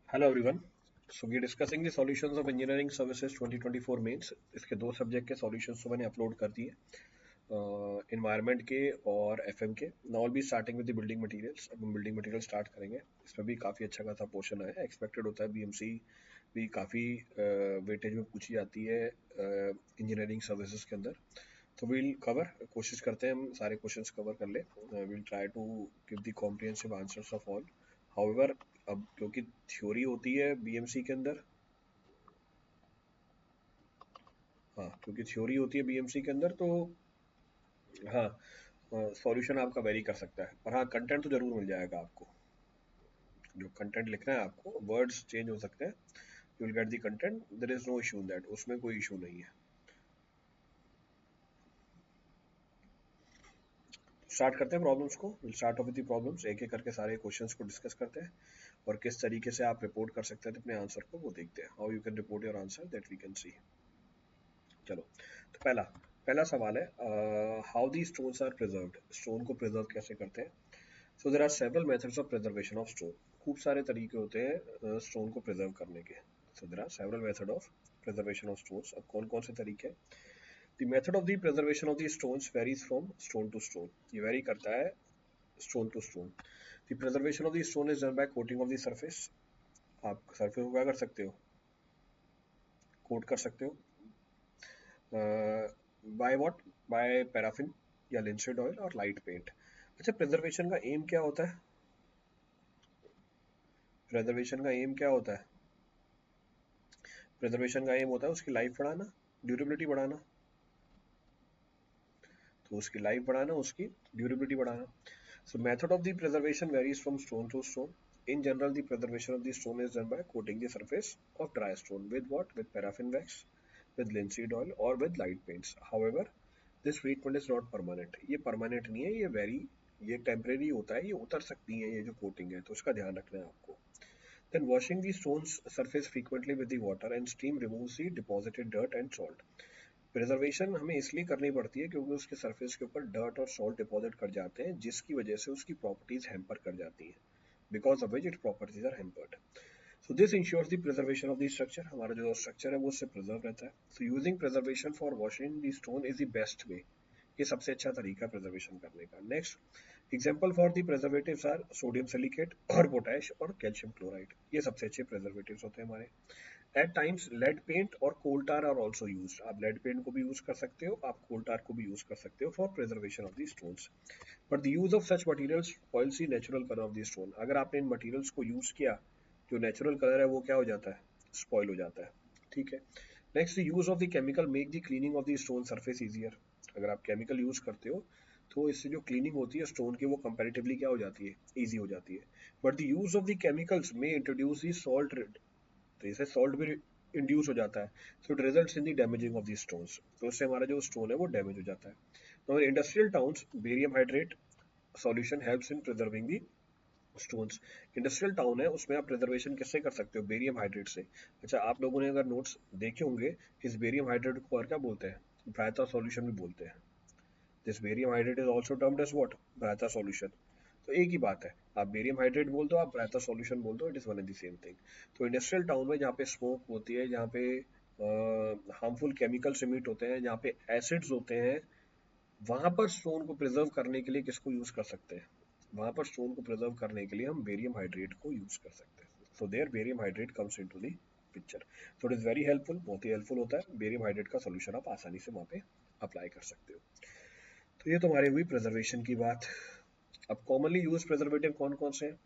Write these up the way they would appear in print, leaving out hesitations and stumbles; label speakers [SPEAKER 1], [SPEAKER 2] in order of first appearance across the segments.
[SPEAKER 1] Hello everyone. So we're discussing the solutions of engineering services 2024 mains. इसके दो subject के solutions तो मैंने अपलोड कर दिए, इन्वायरमेंट के और एफएम के. Now will be starting with the building materials. अब हम बिल्डिंग मटेरियल स्टार्ट करेंगे. इसमें भी काफ़ी अच्छा खासा पोर्शन आया है. एक्सपेक्टेड होता है बीएमसी भी काफ़ी वेटेज में पूछी जाती है इंजीनियरिंग सर्विसेज के अंदर. तो विल कवर, कोशिश करते हैं हम सारे क्वेश्चंस कवर कर ले. Will try to give the comprehensive answers of all. However, अब क्योंकि थ्योरी होती है बीएमसी के अंदर, हाँ क्योंकि थ्योरी होती है बीएमसी के अंदर, तो हाँ सॉल्यूशन आपका वेरी कर सकता है, पर हाँ कंटेंट तो जरूर मिल जाएगा आपको. जो कंटेंट लिखना है आपको, वर्ड्स चेंज हो सकते हैं, you will get the content, there is no issue in that, उसमें कोई इशू नहीं है. स्टार्ट करते हैं प्रॉब्लम्स को. Will start of with the problems. एक एक करके सारे क्वेश्चंस को डिस्कस करते हैं और किस तरीके से आप रिपोर्ट कर सकते हैं अपने आंसर को, वो देखते हैं. How you can report your answer, that we can see. चलो, तो पहला पहला सवाल है, how the stones are preserved. Stone को प्रिजर्व कैसे करते हैं. So there are several methods of preservation of stone. खूब सारे तरीके होते हैं स्टोन को प्रिजर्व करने के. So there are several method of preservation of stones. अब कौन कौन से तरीके हैं. The method of the preservation of the stones varies from stone to stone. ये वेरी करता है stone to stone. The preservation of the stone is done by coating of the surface. आप सरफेस को क्या कर सकते हो, कोट कर सकते हो. बाय व्हाट, बाय पैराफिन या लिंसेड ऑयल और लाइट पेंट. अच्छा, प्रिजर्वेशन का एम क्या होता है. प्रिजर्वेशन का एम क्या होता है. प्रिजर्वेशन का एम होता है उसकी लाइफ बढ़ाना, ड्यूरेबिलिटी बढ़ाना. तो उसकी लाइफ बढ़ाना, उसकी ड्यूरेबिलिटी बढ़ाना. So method of the preservation varies from stone to stone. In general, the preservation of the stone is done by coating the surface of dry stone with what? With paraffin wax, with linseed oil or with light paints. However, this treatment is not permanent. ये permanent नहीं है, ये very, ये temporary होता है, ये उतर सकती है ये जो coating है, तो उसका ध्यान रखना है आपको. Then washing the stone's surface frequently with the water and steam removes the deposited dirt and salt. Preservation हमें इसलिए करनी पड़ती है क्योंकि उसके सरफेस के ऊपर डर्ट और सॉल्ट डिपॉजिट कर जाते हैं, जिसकी वजह से उसकी प्रॉपर्टीज हैम्पर कर जाती हैं, because of which it properties are hampered. So this ensures the preservation of the structure. हमारा जो स्ट्रक्चर है वो उससे प्रिजर्व रहता है. So using preservation for washing the stone is the best way. ये सबसे अच्छा तरीका है प्रिजर्वेशन करने का. Next example for the preservatives are sodium silicate और पोटैश और कैल्शियम क्लोराइड. ये सबसे अच्छे प्रिजर्वेटिव्स होते हैं हमारे. एट टाइम्स लेड पेंट और कोल टार आर ऑल्सो यूज. आप लेड पेंट को भी यूज कर सकते हो, आप कोल टार को भी यूज कर सकते हो for preservation of the stones. But the use of such materials spoils the natural colour of the stone. अगर आपने इन मटेरियल्स को यूज किया, जो नेचुरल कलर है वो क्या हो जाता है, स्पॉइल हो जाता है. ठीक है. Next, the use of the chemical make the cleaning of the stone surface easier. अगर आप केमिकल यूज करते हो तो इससे जो क्लीनिंग होती है स्टोन की, वो कंपैरेटिवली क्या हो जाती है, ईजी हो जाती है. But the use of the chemicals में इंट्रोड्यूस द सॉल्ट. तो इससे सॉल्ट भी इंड्यूस हो जाता है. So it results in the damaging of the stones. तो उससे हमारा जो स्टोन है वो डैमेज हो जाता है. तो industrial towns barium hydrate solution helps in preserving the stones. Industrial town है, उसमें आप प्रिजर्वेशन किससे कर सकते हो, बेरियम हाइड्रेट से. अच्छा, आप लोगों ने अगर नोट्स देखे होंगे, इस बेरियम हाइड्रेट को और क्या बोलते हैं, ब्रायता सॉल्यूशन भी बोलते हैं. This barium hydrate is also termed as what, baryta solution. तो एक ही बात है, आप बेरियम हाइड्रेट बोल दो, आप ब्रायता सॉल्यूशन बोल दो, it is one and the same thing. तो इंडस्ट्रियल टाउन में जहाँ पे स्मोक होती है, जहाँ पे हार्मफुल केमिकल्स इमिट होते हैं, जहाँ पे एसिड्स होते हैं, वहां पर स्टोन को प्रिजर्व करने के लिए किसको यूज कर सकते हैं, वहां पर स्टोन को प्रिजर्व करने के लिए हम बेरियम हाइड्रेट को यूज कर सकते हैं. So there barium hydrate comes into the picture. So it is very helpful, बहुत ही हेल्पफुल होता है. बेरियम हाइड्रेट का सोल्यूशन आप आसानी से वहां पे अप्लाई कर सकते हो. तो ये तुम्हारी हुई प्रिजर्वेशन की बात. अब कॉमनली यूज प्रिजर्वेटिव कौन कौन से हैं.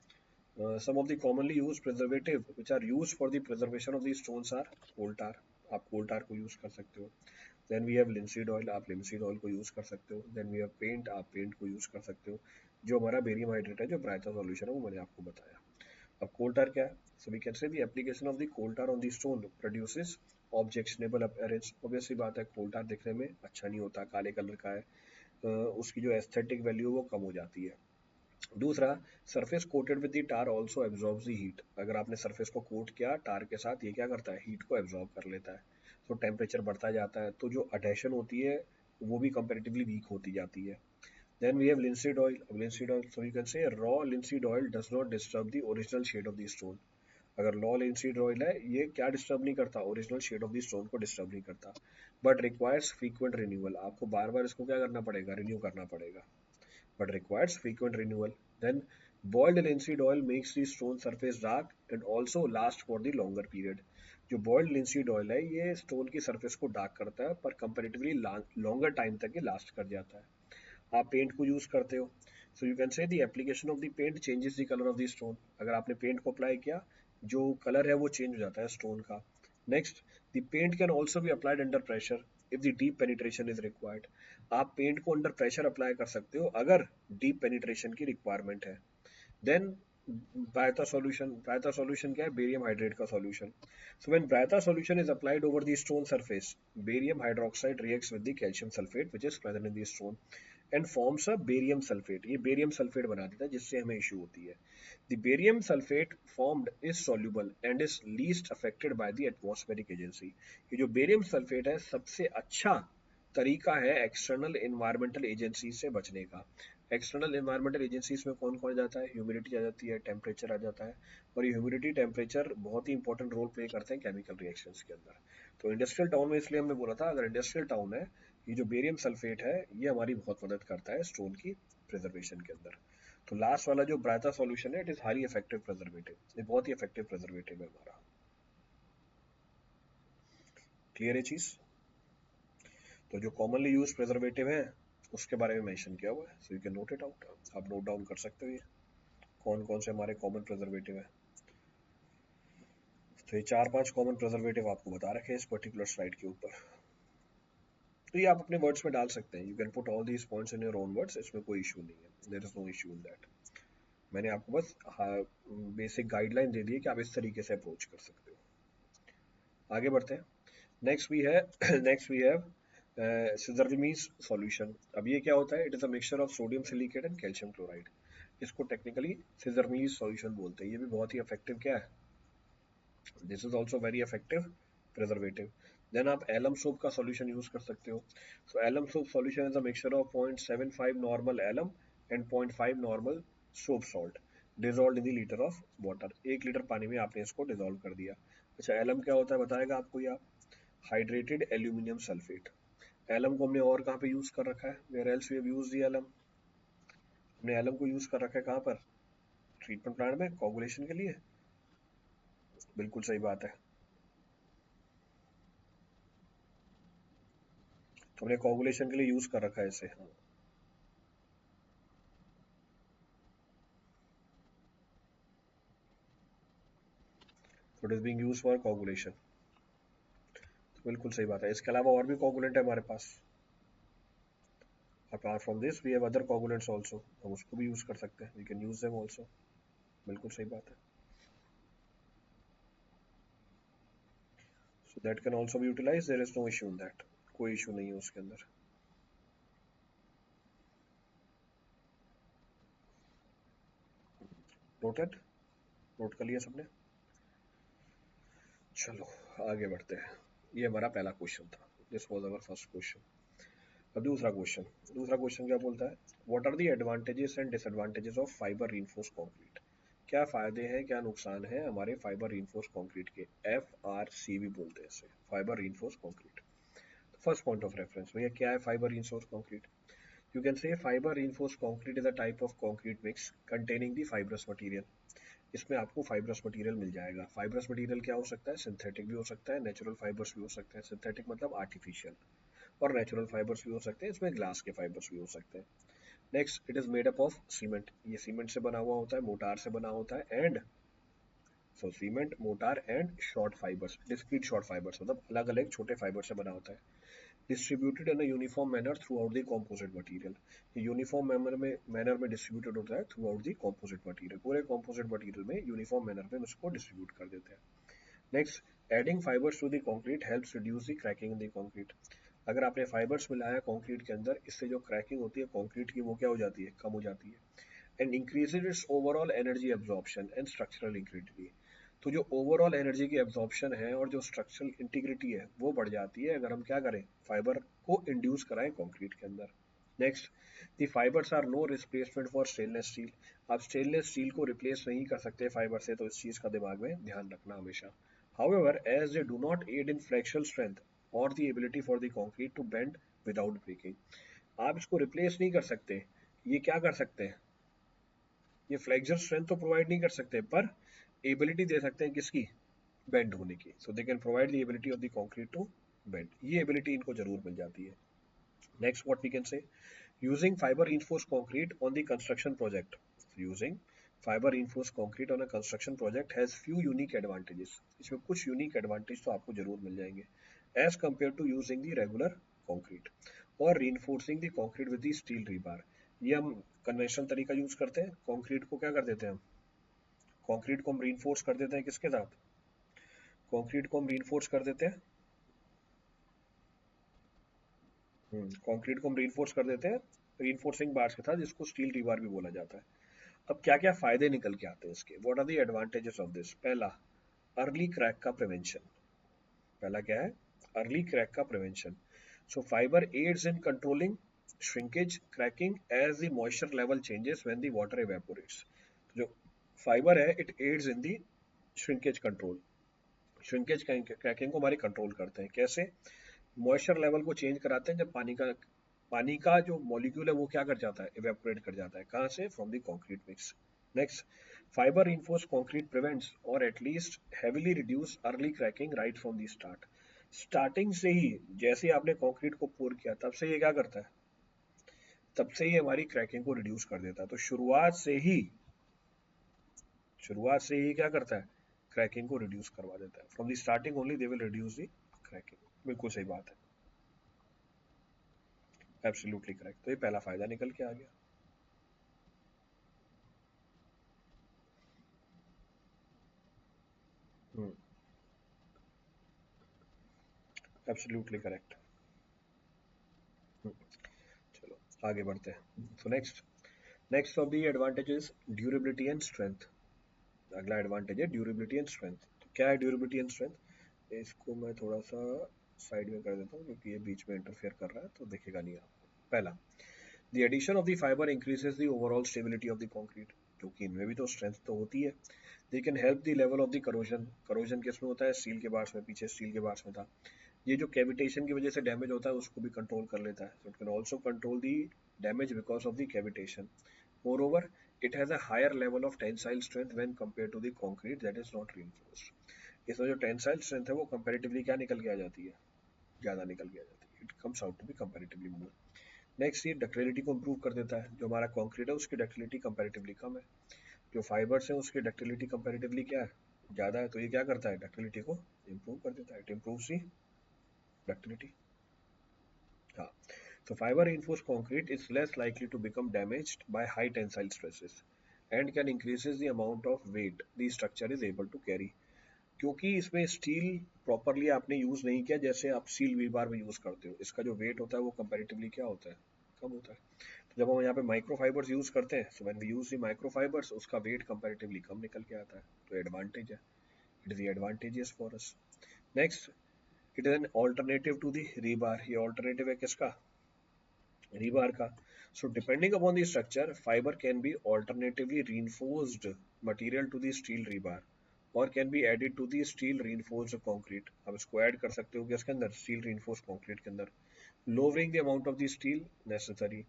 [SPEAKER 1] Some of the commonly used preservative which are used for the preservation of the stones are coal tar. आप coal tar को use कर सकते हो. Then we have linseed oil, आप linseed oil को use कर सकते हो. Then we have paint, आप paint को use कर सकते हो. जो हमारा बेरियम हाइड्रेट है, जो ब्रायता सॉल्यूशन है, वो मैंने आपको बताया. अब coal tar क्या है. So we can say the application of the coal tar on the stone produces objectionable appearance. obviously बात है, coal tar दिखने में अच्छा नहीं होता, काले कलर का है, उसकी जो एस्थेटिक वैल्यू वो कम हो जाती है. दूसरा, surface coated with the tar also absorbs the heat. अगर आपने सरफेस को कोट किया टार के साथ, ये क्या करता है, हीट को एब्जॉर्ब कर लेता है. तो टेम्परेचर बढ़ता जाता है, तो जो अडेशन होती है वो भी कंपेरेटिवली वीक होती जाती है. Then we have linseed oil. अब linseed oil, so you can say raw linseed oil does not disturb the original shade of the stone. अगर लॉ लिंसीड ऑयल है, ये क्या डिस्टर्ब नहीं करता, original shade of the stone को disturb नहीं करता, बट रिक्वायर्स फ्रीक्वेंट रिन्यूअल, आपको बार बार इसको क्या करना पड़ेगा, रिन्यू करना पड़ेगा, but requires frequent renewal. Then boiled linseed oil makes the stone surface dark and also last for the longer period. जो boiled linseed oil है ये स्टोन की सरफेस को डार्क करता है पर कंपेरेटिवली लॉन्गर टाइम तक ये लास्ट कर जाता है। आप पेंट को यूज करते हो, so you can say the application of the paint changes the colour of the stone. अगर आपने पेंट को अप्लाई किया, जो कलर है वो चेंज हो जाता है स्टोन का। Next, the paint can also be applied under pressure if the deep penetration is required. आप पेंट को अंडर प्रेशर अप्लाई कर सकते हो अगर डीप पेनिट्रेशन की रिक्वायरमेंट है। देन ब्रायता सॉल्यूशन क्या है, बेरियम हाइड्रेट का solution. So when baryta solution is applied over the stone surface, barium hydroxide reacts with the calcium sulphate which is present in the stone and forms a barium sulphate. ये barium sulphate बना देता है जिससे हमें issue होती है। The barium sulphate formed is soluble and is least affected by the atmospheric agency. ये जो बेरियम सल्फेट है सबसे अच्छा तरीका है एक्सटर्नल इन्वायरमेंटल एजेंसी से बचने का। एक्सटर्नल इन्वायरमेंटल एजेंसीज में कौन कौन जाता है, ह्यूमिडिटी आ जाती है, टेम्परेचर आ जाता है, और ये ह्यूमिडिटी टेम्परेचर बहुत ही इंपॉर्टेंट रोल प्ले करते हैं केमिकल रिएक्शंस के अंदर। तो इंडस्ट्रियल टाउन में इसलिए हमने बोला था, अगर इंडस्ट्रियल टाउन है, ये जो बेरियम सल्फेट है ये हमारी बहुत मदद करता है स्टोन की प्रिजर्वेशन के अंदर। तो लास्ट वाला जो ब्रायता सॉल्यूशन है, it is highly effective preservative, ये बहुत ही इफेक्टिव प्रिजर्वेटिव है हमारा। क्लियर है चीज? तो जो कॉमनली यूज प्रिजर्वेटिव है उसके बारे में मेंशन किया हुआ है, सो you can note it out. आप नोट डाउन कर सकते हो ये कौन कौन से हमारे कॉमन प्रिजर्वेटिव है। तो ये 4-5 कॉमन प्रिजर्वेटिव आपको बता रखे हैं इस पर्टिकुलर स्लाइड के ऊपर। तो ये आप अपने वर्ड्स में डाल सकते हैं, you can put all these points in your own words, इसमें कोई इशू नहीं है, there is no issue in that. मैंने आपको बस बेसिक गाइडलाइन दे दी है कि आप इस तरीके से अप्रोच कर सकते हो। आगे बढ़ते हैं। नेक्स्ट वी है next we have Szerelmey solution. अब ये क्या होता है, it is a mixture of sodium silicate and calcium chloride. इसको टेक्निकली सिजरमीज सॉल्यूशन बोलते हैं। ये भी बहुत ही इफेक्टिव क्या है, this is also very effective preservative. Then आप एलम सोप का सॉल्यूशन यूज कर सकते हो। So alum soap solution is a mixture of 0.75 normal alum and 0.5 normal soap salt dissolve in the litre of water. 1 litre पानी में आपने इसको dissolve कर दिया। अच्छा, एलम क्या होता है बताएगा आपको ये आप, हाइड्रेटेड एल्यूमिनियम सल्फेट। एलम को हमने और कहाँ पे यूज कर रखा है, where else we have used the alum, हमने एलम को यूज कर रखा है कहाँ पर, ट्रीटमेंट प्लांट में कोगुलेशन के लिए। बिल्कुल सही बात है, तो हमने कोगुलेशन के लिए यूज कर रखा है इसे। It is being used for coagulation, तो बिल्कुल सही बात है। इसके अलावा और भी कोगुलेंट है हमारे पास, apart from this we have other coagulants also, हम उसको भी यूज कर सकते हैं, we can use them also. बिल्कुल सही बात है, so that can also be utilised, there is no issue in that, कोई इशू नहीं है उसके अंदर। नोटेड, नोट कर लिया सबने? चलो आगे बढ़ते हैं। ये हमारा पहला क्वेश्चन था, this was our first question. अब दूसरा क्वेश्चन क्या बोलता है, what are the advantages and disadvantages of fibre reinforce concrete. क्या फायदे हैं क्या नुकसान है हमारे फाइबर रीइंफोर्स कंक्रीट के, FRC भी बोलते हैं इसे, fibre reinforce concrete. First point of reference भैया क्या है fibre reinforce concrete. You can say fibre reinforce concrete is a type of concrete mix containing the fibrous material. इसमें आपको फाइब्रस मटेरियल मिल जाएगा। फाइब्रस मटेरियल क्या हो सकता है, सिंथेटिक भी हो सकता है, नेचुरल फाइबर्स भी हो सकते हैं। सिंथेटिक मतलब आर्टिफिशियल, और नेचुरल फाइबर्स भी हो सकते हैं, इसमें ग्लास के फाइबर्स भी हो सकते हैं। Next, it is made up of cement, ये सीमेंट से बना हुआ होता है, मोटार से बना होता है, and so cement, mortar and short fibres, discrete short fibres मतलब अलग अलग छोटे फाइबर से बना होता है। Distributed in a uniform manner throughout the composite material, ये यूनिफॉर्म मैनर में डिस्ट्रीब्यूटेड होता है throughout the composite material, पूरे कॉम्पोजिट मटीरियल में यूनिफॉर्म मैनर में उसको डिस्ट्रीब्यूट कर देते हैं। Next, adding fibres to the concrete helps reduce the cracking in the concrete. अगर आपने फाइबर्स मिलाया कंक्रीट के अंदर, इससे जो क्रैकिंग होती है कंक्रीट की वो क्या हो जाती है, कम हो जाती है। And increases it's overall energy absorption and structural integrity. तो जो ओवरऑल एनर्जी की एब्जॉर्प्शन है और जो स्ट्रक्चरल इंटीग्रिटी है वो बढ़ जाती है अगर हम क्या करें, फाइबर को इंड्यूस कराएं कंक्रीट के अंदर। Next, the fibres are no replacement for stainless steel. आप स्टेनलेस स्टील को रिप्लेस नहीं कर सकते फाइबर से, तो इस चीज का दिमाग में ध्यान रखना हमेशा। However, as they do not add in flexural strength और the ability for the concrete to bend without breaking. आप इसको रिप्लेस नहीं कर सकते। ये क्या कर सकते हैं, ये फ्लेक्सुरल स्ट्रेंथ तो प्रोवाइड नहीं कर सकते, पर एबिलिटी दे सकते हैं किसकी, बेंड होने की। So they can provide the ability of the concrete to bend. ये एबिलिटी इनको जरूर मिल जाती है। Next what we can say, using fiber reinforced concrete on the construction project. Using fiber reinforced concrete on a construction project has few unique advantages. इसमें कुछ unique advantage तो आपको जरूर मिल जाएंगे as compared to using the regular concrete और reinforcing the concrete with the steel rebar. ये हम conventional तरीका यूज करते हैं, कंक्रीट को क्या कर देते हैं हम, कंक्रीट को हम रीइंफोर्स कर देते हैं किसके साथ, कंक्रीट को हम रीइंफोर्स कर देते हैं, कंक्रीट को हम रीइंफोर्स कर देते हैं रीइंफोर्सिंग बार्स के साथ, जिसको स्टील रीबार भी बोला जाता है। अब क्या क्या फायदे निकल के आते हैं इसके, what are the advantages of this. पहला, अर्ली क्रैक का प्रिवेंशन। पहला क्या है, अर्ली क्रैक का prevention. So fibre aids in controlling shrinkage cracking as the moisture level changes when the water evaporates. जो फाइबर है, it aids in the shrinkage control, shrinkage cracking को हमारी कंट्रोल करते हैं। कैसे, मॉइस्चर लेवल को चेंज कराते हैं जब पानी का जो मॉलिक्यूल है वो क्या कर जाता है, इवेपोरेट कर जाता है, कहाँ से, from the concrete mix. Next, fibre reinforced concrete prevents और at least heavily reduce early cracking right from the start. Starting से ही, जैसे ही आपने कंक्रीट को पोर किया तब से ये क्या करता है, तब से ही हमारी क्रैकिंग को रिड्यूस कर देता है। तो शुरुआत से ही क्या करता है, क्रैकिंग को रिड्यूस करवा देता है। From the starting only they will reduce the cracking. बिल्कुल सही बात है, एब्सोल्युटली करेक्ट। तो ये पहला फायदा निकल के आ गया। Absolutely correct. चलो आगे बढ़ते हैं। तो next of the advantages, durability and strength. अगला एडवांटेज है ड्यूरेबिलिटी एंड स्ट्रेंथ। तो क्या है ड्यूरेबिलिटी एंड स्ट्रेंथ, इसको मैं थोड़ा सा साइड में कर देता हूँ क्योंकि ये बीच में इंटरफेयर कर रहा है तो दिखेगा नहीं आपको। पहला, the addition of the fibre increases the overall stability of the concrete, क्योंकि इनमें भी तो स्ट्रेंथ तो होती है। They can help the level of the corrosion. Corrosion किसमें होता है, स्टील के बार्स में, पीछे स्टील के बार्स में था। ये जो कैविटेशन की वजह से डैमेज होता है उसको भी कंट्रोल कर लेता है। It can also control the damage because of the cavitation. More it has a higher level of tensile strength when compared to the concrete that is not reinforced. इसमें जो टेंसाइल स्ट्रेंथ है वो comparatively क्या निकल के आ जाती है, ज़्यादा निकल के आ जाती है। It comes out to be comparatively more. Next, ये डक्टिलिटी को इंप्रूव कर देता है। जो हमारा कंक्रीट है उसकी डक्टिलिटी कंपैरेटिवली कम है, जो फाइबर्स है उसकी डक्टिलिटी कंपैरेटिवली क्या है, ज़्यादा है। तो ये क्या करता है, डक्टिलिटी को इंप्रूव कर देता है। It improves the ductility. हाँ, so fiber reinforced concrete is less likely to become damaged by high tensile stresses and can increases the amount of weight the structure is able to carry. क्योंकि इसमें steel properly आपने use नहीं किया, जैसे आप steel वीबार में use करते हो, इसका जो वेट होता है वो कंपैरेटिवली क्या होता है, कम होता है। तो जब हम यहाँ पे माइक्रोफाइबर्स यूज करते हैं, so when we use the microfibres, उसका वेट कंपैरेटिवली कम निकल के आता है। तो एडवांटेज है, it is the advantages for us. Next, it is an alternative to the rebar. ये ऑल्टरनेटिव है किसका, rebar ka. So depending upon the structure, fiber can be alternatively reinforced material to the steel rebar or can be added to the steel reinforced concrete. आप इसको add कर सकते हो किसके अंदर, steel reinforced concrete के अंदर, lowering the amount of the steel necessary.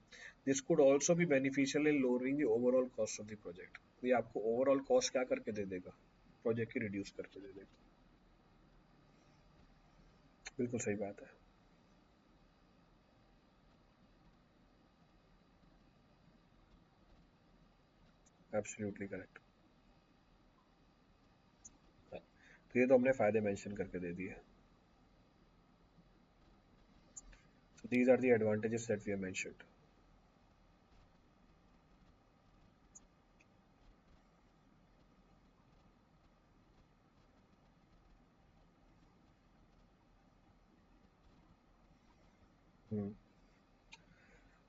[SPEAKER 1] This could also be beneficial in lowering the overall cost of the project. ये आपको overall cost क्या करके दे देगा, प्रोजेक्ट की रिड्यूस करके दे देगा। बिल्कुल सही बात है, एब्सोल्युटली करेक्ट। तो ये तो हमने फायदे मेंशन करके दे दिए। So these are the advantages that we have mentioned.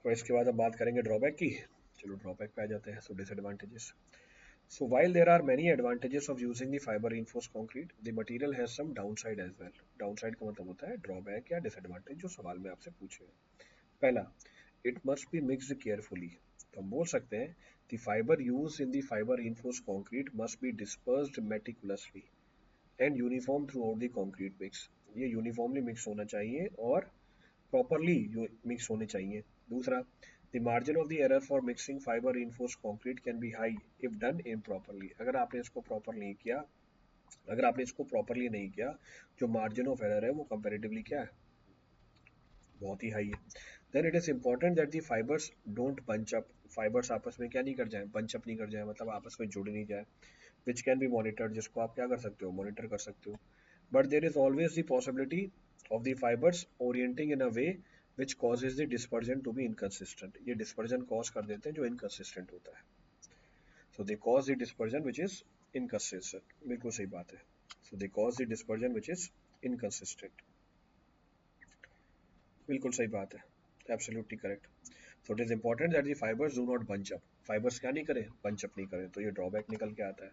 [SPEAKER 1] तो इसके बाद अब बात करेंगे ड्रॉबैक की। चलो ड्रॉबैक पे आ जाते हैं। सो disadvantages. So while there are many advantages of using the fiber reinforced concrete, the material has some downside as well. Downside का मतलब होता है ड्रॉबैक या डिसएडवांटेज, जो सवाल में आपसे पूछे। पहला, it must be mixed carefully. तो हम बोल सकते हैं the fibre use in the fibre reinforced concrete must be dispersed meticulously and uniform through out the concrete mix. ये यूनिफॉर्मली मिक्स होना चाहिए और प्रॉपरली मिक्स होने चाहिए। दूसरा, the margin of the error for mixing fibre reinforced concrete can be high if done improperly। अगर आपने इसको प्रॉपरली नहीं किया, जो मार्जिन ऑफ एरर है वो कंपेरेटिवली क्या है, बहुत ही हाई है। Then it is important that the fibres don't bunch up. Fibres आपस में क्या नहीं कर जाए, बंच अप नहीं कर जाए, मतलब आपस में जुड़ नहीं जाए। विच कैन बी मॉनिटर्ड, जिसको आप क्या कर सकते हो, मॉनिटर कर सकते हो। But there is always the possibility of the fibres orienting in a way which causes the dispersion to be inconsistent। ये dispersion cause कर देते हैं जो inconsistent होता है। so they cause the dispersion which is inconsistent। बिल्कुल सही बात है। so they cause the dispersion which is inconsistent। बिल्कुल सही बात है, absolutely correct. So it is important that the fibres do not bunch up. Fibres क्या नहीं करें, बंच अप नहीं करें, तो ये ड्रॉबैक निकल के आता है।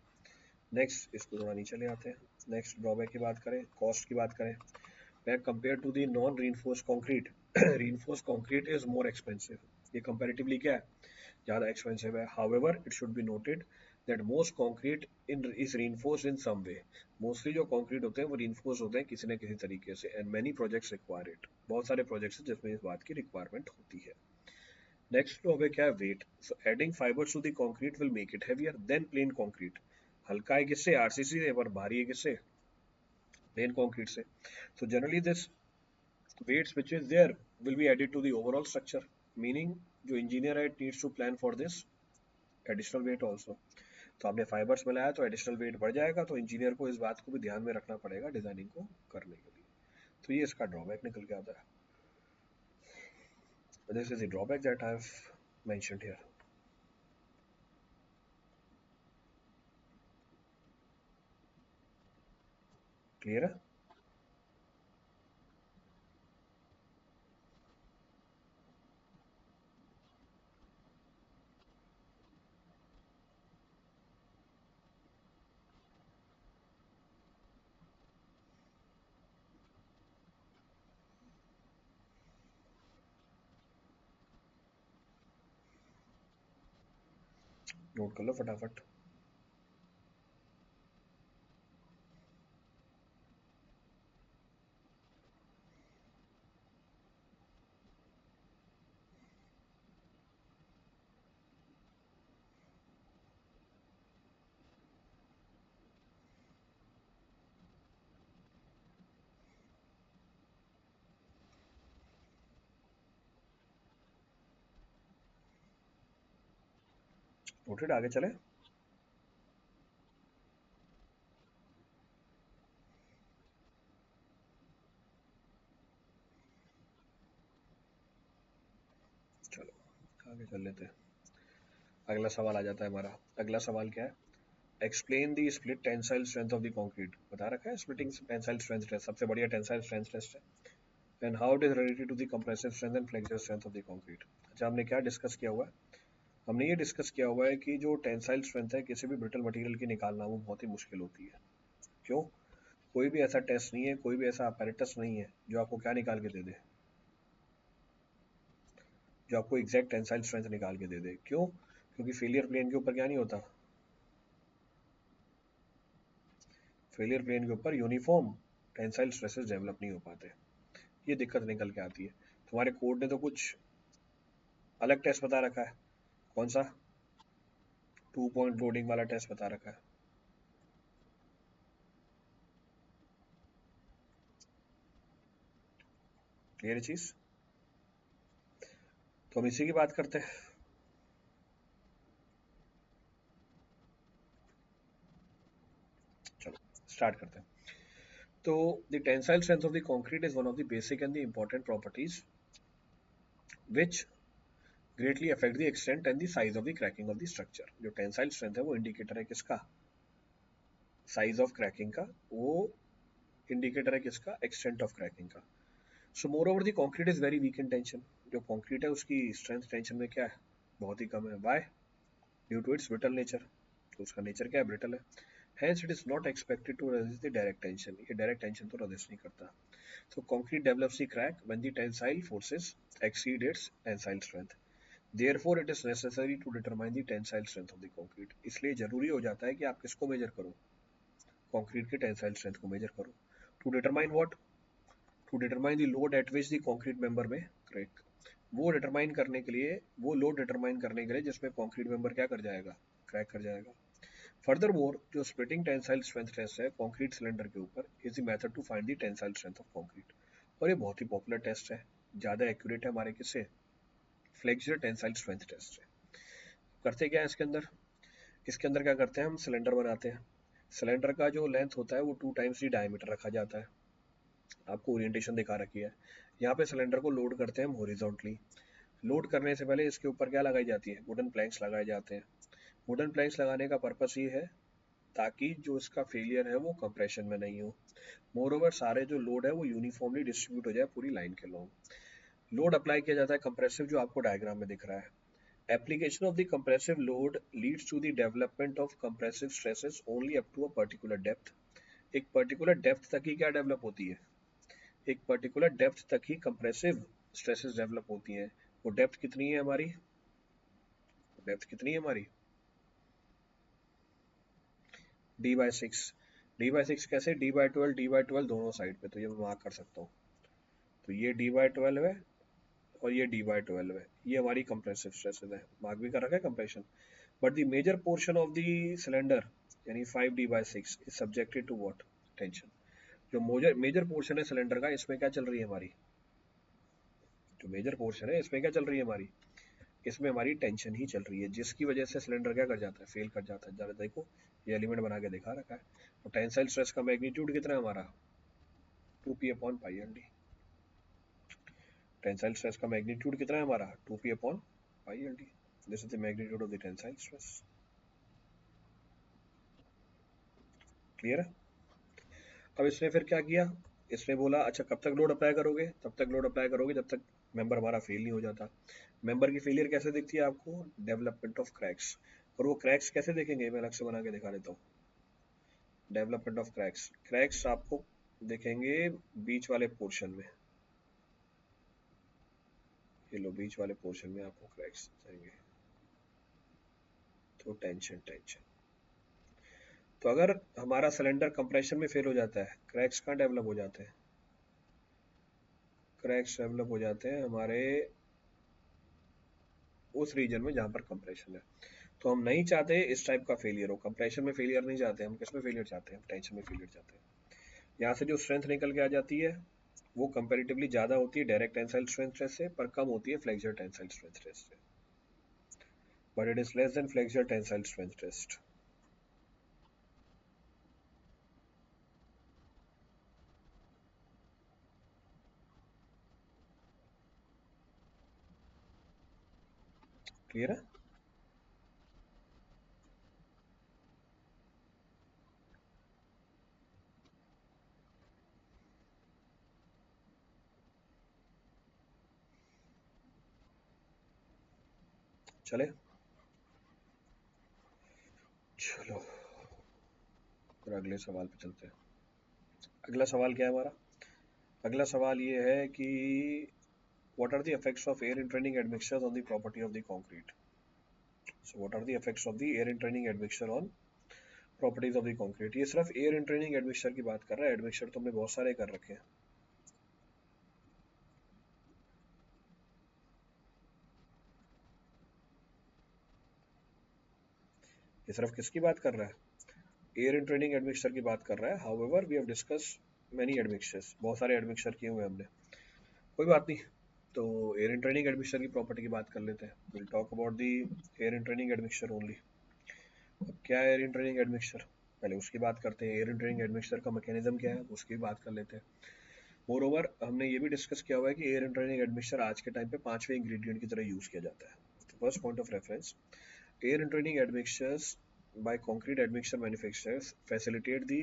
[SPEAKER 1] नेक्स्ट, इसको थोड़ा नीचे ले आते हैं। नेक्स्ट ड्रॉबैक की बात करें, कॉस्ट की बात करें। when compared to the non reinforced concrete reinforced concrete is more expensive। ये comparatively क्या है, ज़्यादा एक्सपेंसिव है। However it should be noted that most concrete in is reinforced in some way। Mostly जो कंक्रीट होते हैं वो reinforced होते हैं किसी न किसी तरीके से, and many projects require it. बहुत सारे प्रोजेक्ट्स हैं जिसमें इस बात की रिक्वायरमेंट होती है। नेक्स्ट टॉपिक क्या है, weight. So adding fibres to the concrete will make it heavier than plain concrete. हल्का है किससे, आरसीसी से, पर भारी है किससे, प्लेन कंक्रीट से। so generally this weights which is there will be added to the overall structure, meaning जो इंजीनियर है it needs to plan for this additional weight also। तो आपने फाइबर्स मिलाया तो एडिशनल वेट बढ़ जाएगा, तो इंजीनियर को इस बात को भी ध्यान में रखना पड़ेगा डिजाइनिंग को करने के लिए। तो ये इसका ड्रॉबैक निकल के आता है। This is the drawback that I have mentioned here. Clear है? नोट कर लो फटाफट। नोटेड, आगे चले। चलो आगे चल लेते हैं। अगला सवाल आ जाता है हमारा। अगला सवाल क्या है, explain the split tensile strength of the concrete. बता रखा है स्प्लिटिंग टेंसाइल स्ट्रेंथ टेस्ट सबसे बढ़िया टेंसाइल स्ट्रेंथ टेस्ट है। And how it is related to the compressive strength and flexible strength of the concrete. अच्छा, हमने क्या डिस्कस किया हुआ है, हमने ये डिस्कस किया हुआ है कि जो टेंसाइल स्ट्रेंथ है किसी भी ब्रिटल मटेरियल की निकालना वो बहुत ही मुश्किल होती है। क्यों? कोई भी ऐसा टेस्ट नहीं है, कोई भी ऐसा अपैरेटस नहीं है जो आपको क्या निकाल के दे दे, जो आपको एग्जैक्ट टेंसाइल स्ट्रेंथ निकाल के दे दे। क्यों? क्योंकि फेलियर प्लेन के ऊपर क्या नहीं होता, फेलियर प्लेन के ऊपर यूनिफॉर्म टेंसाइल स्ट्रेसेस डेवलप नहीं हो पाते। ये दिक्कत निकल के आती है। तुम्हारे कोड ने तो कुछ अलग टेस्ट बता रखा है। कौन सा? 2 पॉइंट लोडिंग वाला टेस्ट बता रखा है। क्लियर चीज? तो हम इसी की बात करते हैं। चलो स्टार्ट करते हैं। तो the tensile strength of the concrete is one of the basic and the important properties which greatly affect the extent and the size of the cracking of the structure. जो टेंसाइल स्ट्रेंथ है वो indicator है किसका, size of cracking का। वो indicator है किसका, extent of cracking का। So moreover the concrete is very weak in tension. जो कंक्रीट है उसकी स्ट्रेंथ टेंशन में क्या है, बहुत ही कम है। By due to its brittle nature. तो उसका नेचर क्या है, ब्रिटल है। Hence it is not expected to resist the direct tension. ये direct tension तो resist नहीं करता. So concrete develops the crack when the tensile forces exceed its tensile strength. Therefore it is necessary to determine the tensile strength of the concrete. इसलिए जरूरी हो जाता है कि आप किसको मेजर करो, concrete की tensile strength को मेजर करो. To determine what? To determine the load at which the concrete member में crack. वो डिटरमाइन करने के लिए, वो लोड डिटरमाइन करने के लिए जिसमें कंक्रीट मेंबर क्या कर जाएगा, क्रैक कर जाएगा. फर्दर मोर, जो स्प्लिटिंग टेंसाइल स्ट्रेंथ टेस्ट है कंक्रीट सिलेंडर के ऊपर, is the method to find the tensile strength of concrete. और ये बहुत ही पॉपुलर टेस्ट है, ज़्यादा एक्यूरेट है हमारे किससे, फ्लेक्सुरल टेंसाइल स्ट्रेंथ टेस्ट से. करते क्या है इसके अंदर क्या करते हैं, हम सिलेंडर बनाते हैं. सिलेंडर का जो लेंथ होता है वो 2 टाइम्स दी डायमीटर रखा जाता है. आपको ओरिएंटेशन दिखा रखी है. यहाँ पे सिलेंडर को लोड करते हैं हम हॉरिजॉन्टली. लोड करने से पहले इसके ऊपर क्या लगाई जाती है, वुडन प्लैंक्स लगाए जाते हैं. वुडन प्लैंक्स लगाने का पर्पस ये है ताकि जो इसका फेलियर है वो कंप्रेशन में नहीं हो. मोरओवर सारे जो लोड है वो यूनिफॉर्मली डिस्ट्रीब्यूट हो जाए पूरी लाइन के लॉन्ग. लोड अप्लाई किया जाता है कंप्रेसिव, जो आपको डायग्राम में दिख रहा है. Application of the compressive load leads to the development of compressive stresses only up to a particular depth. एक पर्टिकुलर डेप्थ तक ही क्या डेवलप होती है, एक पर्टिकुलर डेप्थ तक ही कंप्रेसिव स्ट्रेसेस डेवलप होती हैं. वो डेप्थ कितनी है हमारी, डेप्थ कितनी है हमारी, d/6. d/6 कैसे, d/12, d/12 दोनों साइड पे, तो ये मैं मार्क कर सकता हूँ. तो ये d/12 है और ये d/12 है. ये हमारी कंप्रेसिव स्ट्रेसेस है, मार्क भी कर रखा है compression. But the major portion of the cylinder यानी 5d/6 is subjected to what, tension. जो मेजर पोर्शन है सिलेंडर का, इसमें क्या चल रही है हमारी, जो मेजर पोर्शन है इसमें क्या चल रही है हमारी, इसमें हमारी टेंशन ही चल रही है, जिसकी वजह से सिलेंडर क्या कर जाता है, फेल कर जाता है. जरा देखो ये एलिमेंट बना के दिखा रखा है. तो टेंसाइल स्ट्रेस का मैग्नीट्यूड कितना है हमारा, 2p/π/LD. टेंसाइल स्ट्रेस का मैग्नीट्यूड कितना है हमारा, 2p/π/LD. This is the magnitude of the tensile stress. Clear है. अब इसने फिर क्या किया, इसने बोला अच्छा कब तक लोड अप्लाई करोगे, तब तक लोड अप्लाई करोगे जब तक मेंबर हमारा फेल नहीं हो जाता. मेंबर की फेलियर कैसे दिखती है आपको, डेवलपमेंट ऑफ क्रैक्स. और वो क्रैक्स कैसे देखेंगे, मैं अलग से बना के दिखा देता हूँ. डेवलपमेंट ऑफ क्रैक्स, क्रैक्स आपको देखेंगे बीच वाले पोर्शन में. ये लो बीच वाले पोर्शन में आपको क्रैक्स दिखेंगे. तो टेंशन टेंशन. तो अगर हमारा सिलेंडर कंप्रेशन में फेल हो जाता है, क्रैक्स कहाँ डेवलप हो जाते हैं, क्रैक्स डेवलप हो जाते हैं हमारे उस रीजन में जहाँ पर कंप्रेशन है. तो हम नहीं चाहते इस टाइप का फेलियर हो, कंप्रेशन में फेलियर नहीं चाहते, हम किस में फेलियर चाहते हैं, टेंशन में फेलियर चाहते हैं. यहाँ से जो स्ट्रेंथ निकल के आ जाती है वो कंपैरेटिवली ज़्यादा होती है डायरेक्ट टेंसाइल स्ट्रेंथ से, पर कम होती है फ्लेक्सुरल टेंसाइल स्ट्रेंथ से. But it is less than flexural tensile strength test. Clear है. चले चलो फिर अगले सवाल पे चलते हैं. अगला सवाल क्या है हमारा, अगला सवाल ये है कि what are the effects of air entraining admixtures on the property of the concrete. So what are the effects of the air entraining admixture on properties of the concrete. ये सिर्फ air entraining admixture की बात कर रहा है, admixture तो हमने बहुत सारे कर रखे हैं. ये सिर्फ किसकी बात कर रहा है, एयर एंट्रेनिंग एडमिक्सचर की बात कर रहा है. However we have discuss many admixtures, बहुत सारे एडमिक्सचर किए हुए हमने, कोई बात नहीं. तो एयर एंट्रेनिंग एडमिक्सचर की प्रॉपर्टी की बात कर लेते हैं. Will talk about the air entraining admixture only. अब क्या है एयर एंट्रेनिंग एडमिक्सचर, पहले उसकी बात करते हैं. एयर एंट्रेनिंग एडमिक्सचर का मैकेनिज्म क्या है उसकी बात कर लेते हैं. मोर हमने ये भी डिस्कस किया हुआ है कि एयर एंट्रेनिंग एडमिक्सचर आज के टाइम पे 5वें इंग्रेडिएंट की तरह यूज किया जाता है. First point of reference, air entraining admixtures by concrete admixture manufacturers facilitate the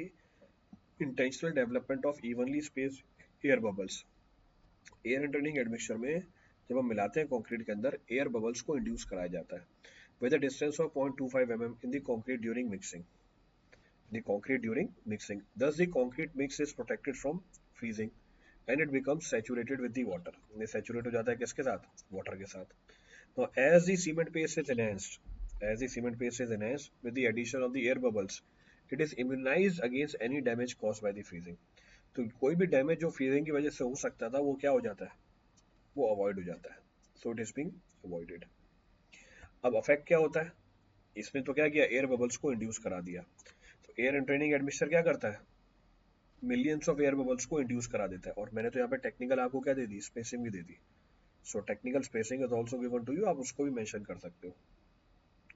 [SPEAKER 1] intentional development of evenly spaced air bubbles. Air entraining admixture में जब हम मिलाते हैं कंक्रीट के अंदर, एयर बबल्स को इंड्यूस कराया जाता है with a distance of 0.25 mm in the concrete during mixing. the concrete during mixing. Thus, the concrete mix is protected from freezing and it becomes saturated with the water. ये saturate हो जाता है किसके साथ? Water के साथ. Now, as the cement paste is enhanced, with the addition of the air bubbles, it is immunized against any damage caused by the freezing. तो कोई भी डैमेज जो फ्रीजिंग की वजह से हो सकता था वो क्या हो जाता है, वो अवॉइड हो जाता है. So it is being avoided. अब अफेक्ट क्या होता है, इसने तो क्या किया, एयर बबल्स को इंड्यूस करा दिया. तो एयर एंट्रेनिंग एडमिक्सचर क्या करता है, मिलियंस ऑफ एयर बबल्स को इंड्यूस करा देता है. और मैंने तो यहाँ पे टेक्निकल आपको क्या दे दी, स्पेसिंग भी दे दी. So technical spacing is also given to you, आप उसको भी मेंशन कर सकते हो,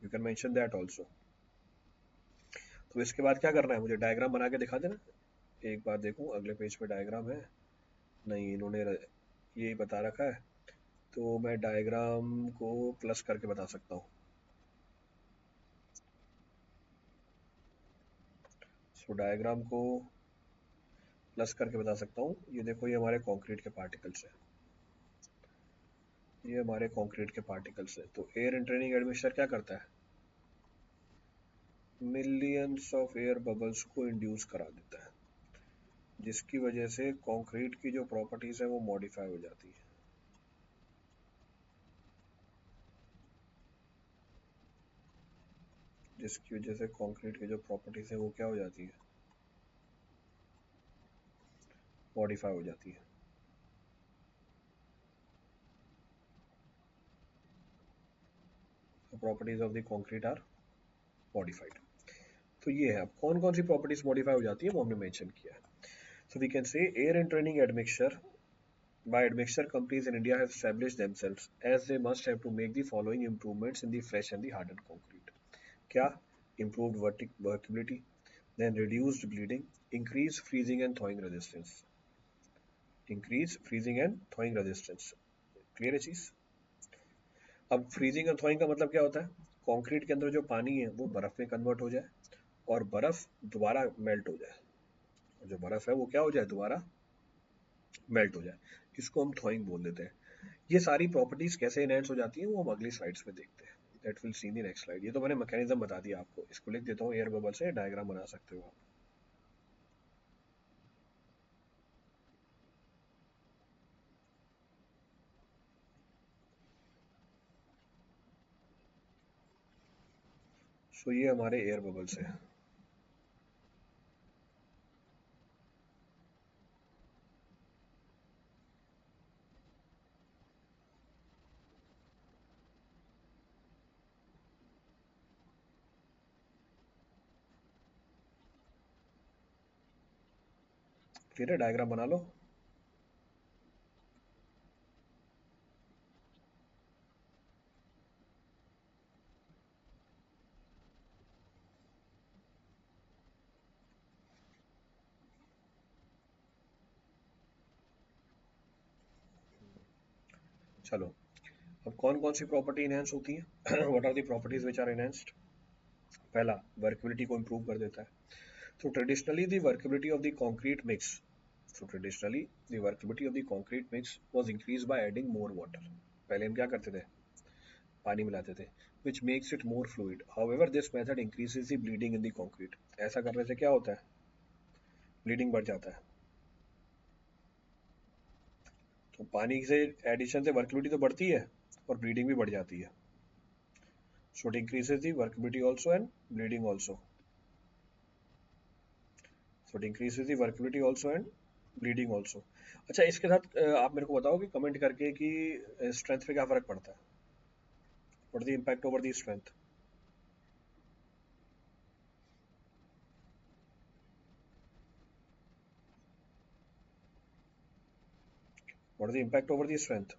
[SPEAKER 1] you can mention that also. तो इसके बाद क्या करना है, मुझे डायग्राम बना के दिखा देना. एक बार देखूं अगले पेज पे डायग्राम है, नहीं इन्होंने यही बता रखा है, तो मैं डायग्राम को प्लस करके बता सकता हूँ. सो डायग्राम को प्लस करके बता सकता हूँ. ये देखो, ये हमारे कंक्रीट के पार्टिकल्स है, ये हमारे कंक्रीट के पार्टिकल्स है. तो एयर एंट्रेनिंग एडमिक्सचर क्या करता है, मिलियंस ऑफ एयर बबल्स को इंड्यूस करा देता है, जिसकी वजह से कंक्रीट की जो प्रॉपर्टीज है वो मॉडिफाई हो जाती है. जिसकी वजह से कंक्रीट की जो प्रॉपर्टीज है वो क्या हो जाती है, मॉडिफाई हो जाती है. Properties of the concrete are modified. तो ये है, अब कौन कौन सी प्रॉपर्टीज मॉडिफाई हो जाती है वो हमने मेंशन किया है. So we can say air entraining admixture by admixture companies in India have established themselves as they must have to make the following improvements in the fresh and the hardened concrete. क्या, improved workability, then reduced bleeding, increased freezing and thawing resistance. Increase freezing and thawing resistance. Clear है चीज. अब freezing और थॉइंग का मतलब क्या होता है, कंक्रीट के अंदर जो पानी है वो बर्फ में कन्वर्ट हो जाए और बर्फ दोबारा मेल्ट हो जाए, और जो बर्फ है वो क्या हो जाए, दोबारा मेल्ट हो जाए. इसको हम थॉइंग बोल देते हैं. ये सारी प्रॉपर्टीज कैसे एनहांस हो जाती हैं वो हम अगली स्लाइड्स में देखते हैं. That will see in the next slide. ये तो मैंने मैकेनिज्म बता दिया आपको, इसको लिख देता हूँ, एयर बबल से डायग्राम बना सकते हो आप. सो ये हमारे एयर बबल्स है. क्लियर है, डायग्राम बना लो. चलो, अब कौन कौन सी प्रॉपर्टी इनहेंस होती है, what are the properties which are enhanced. पहला, वर्केबिलिटी को इंप्रूव कर देता है. तो traditionally the workability of the concrete mix, so traditionally the workability of the concrete mix was increased by adding more water. पहले हम क्या करते थे, पानी मिलाते थे, which makes it more fluid. However, this method increases the bleeding in the concrete. ऐसा करने से क्या होता है, ब्लीडिंग बढ़ जाता है. तो पानी से एडिशन से वर्कबिलिटी तो बढ़ती है और ब्लीडिंग भी बढ़ जाती है. So it increases the workability also and bleeding also. So it increases the workability also and bleeding also. अच्छा, इसके साथ आप मेरे को बताओ कि कमेंट करके कि स्ट्रेंथ पे क्या फर्क पड़ता है, what the impact over the strength. What the impact over the strength.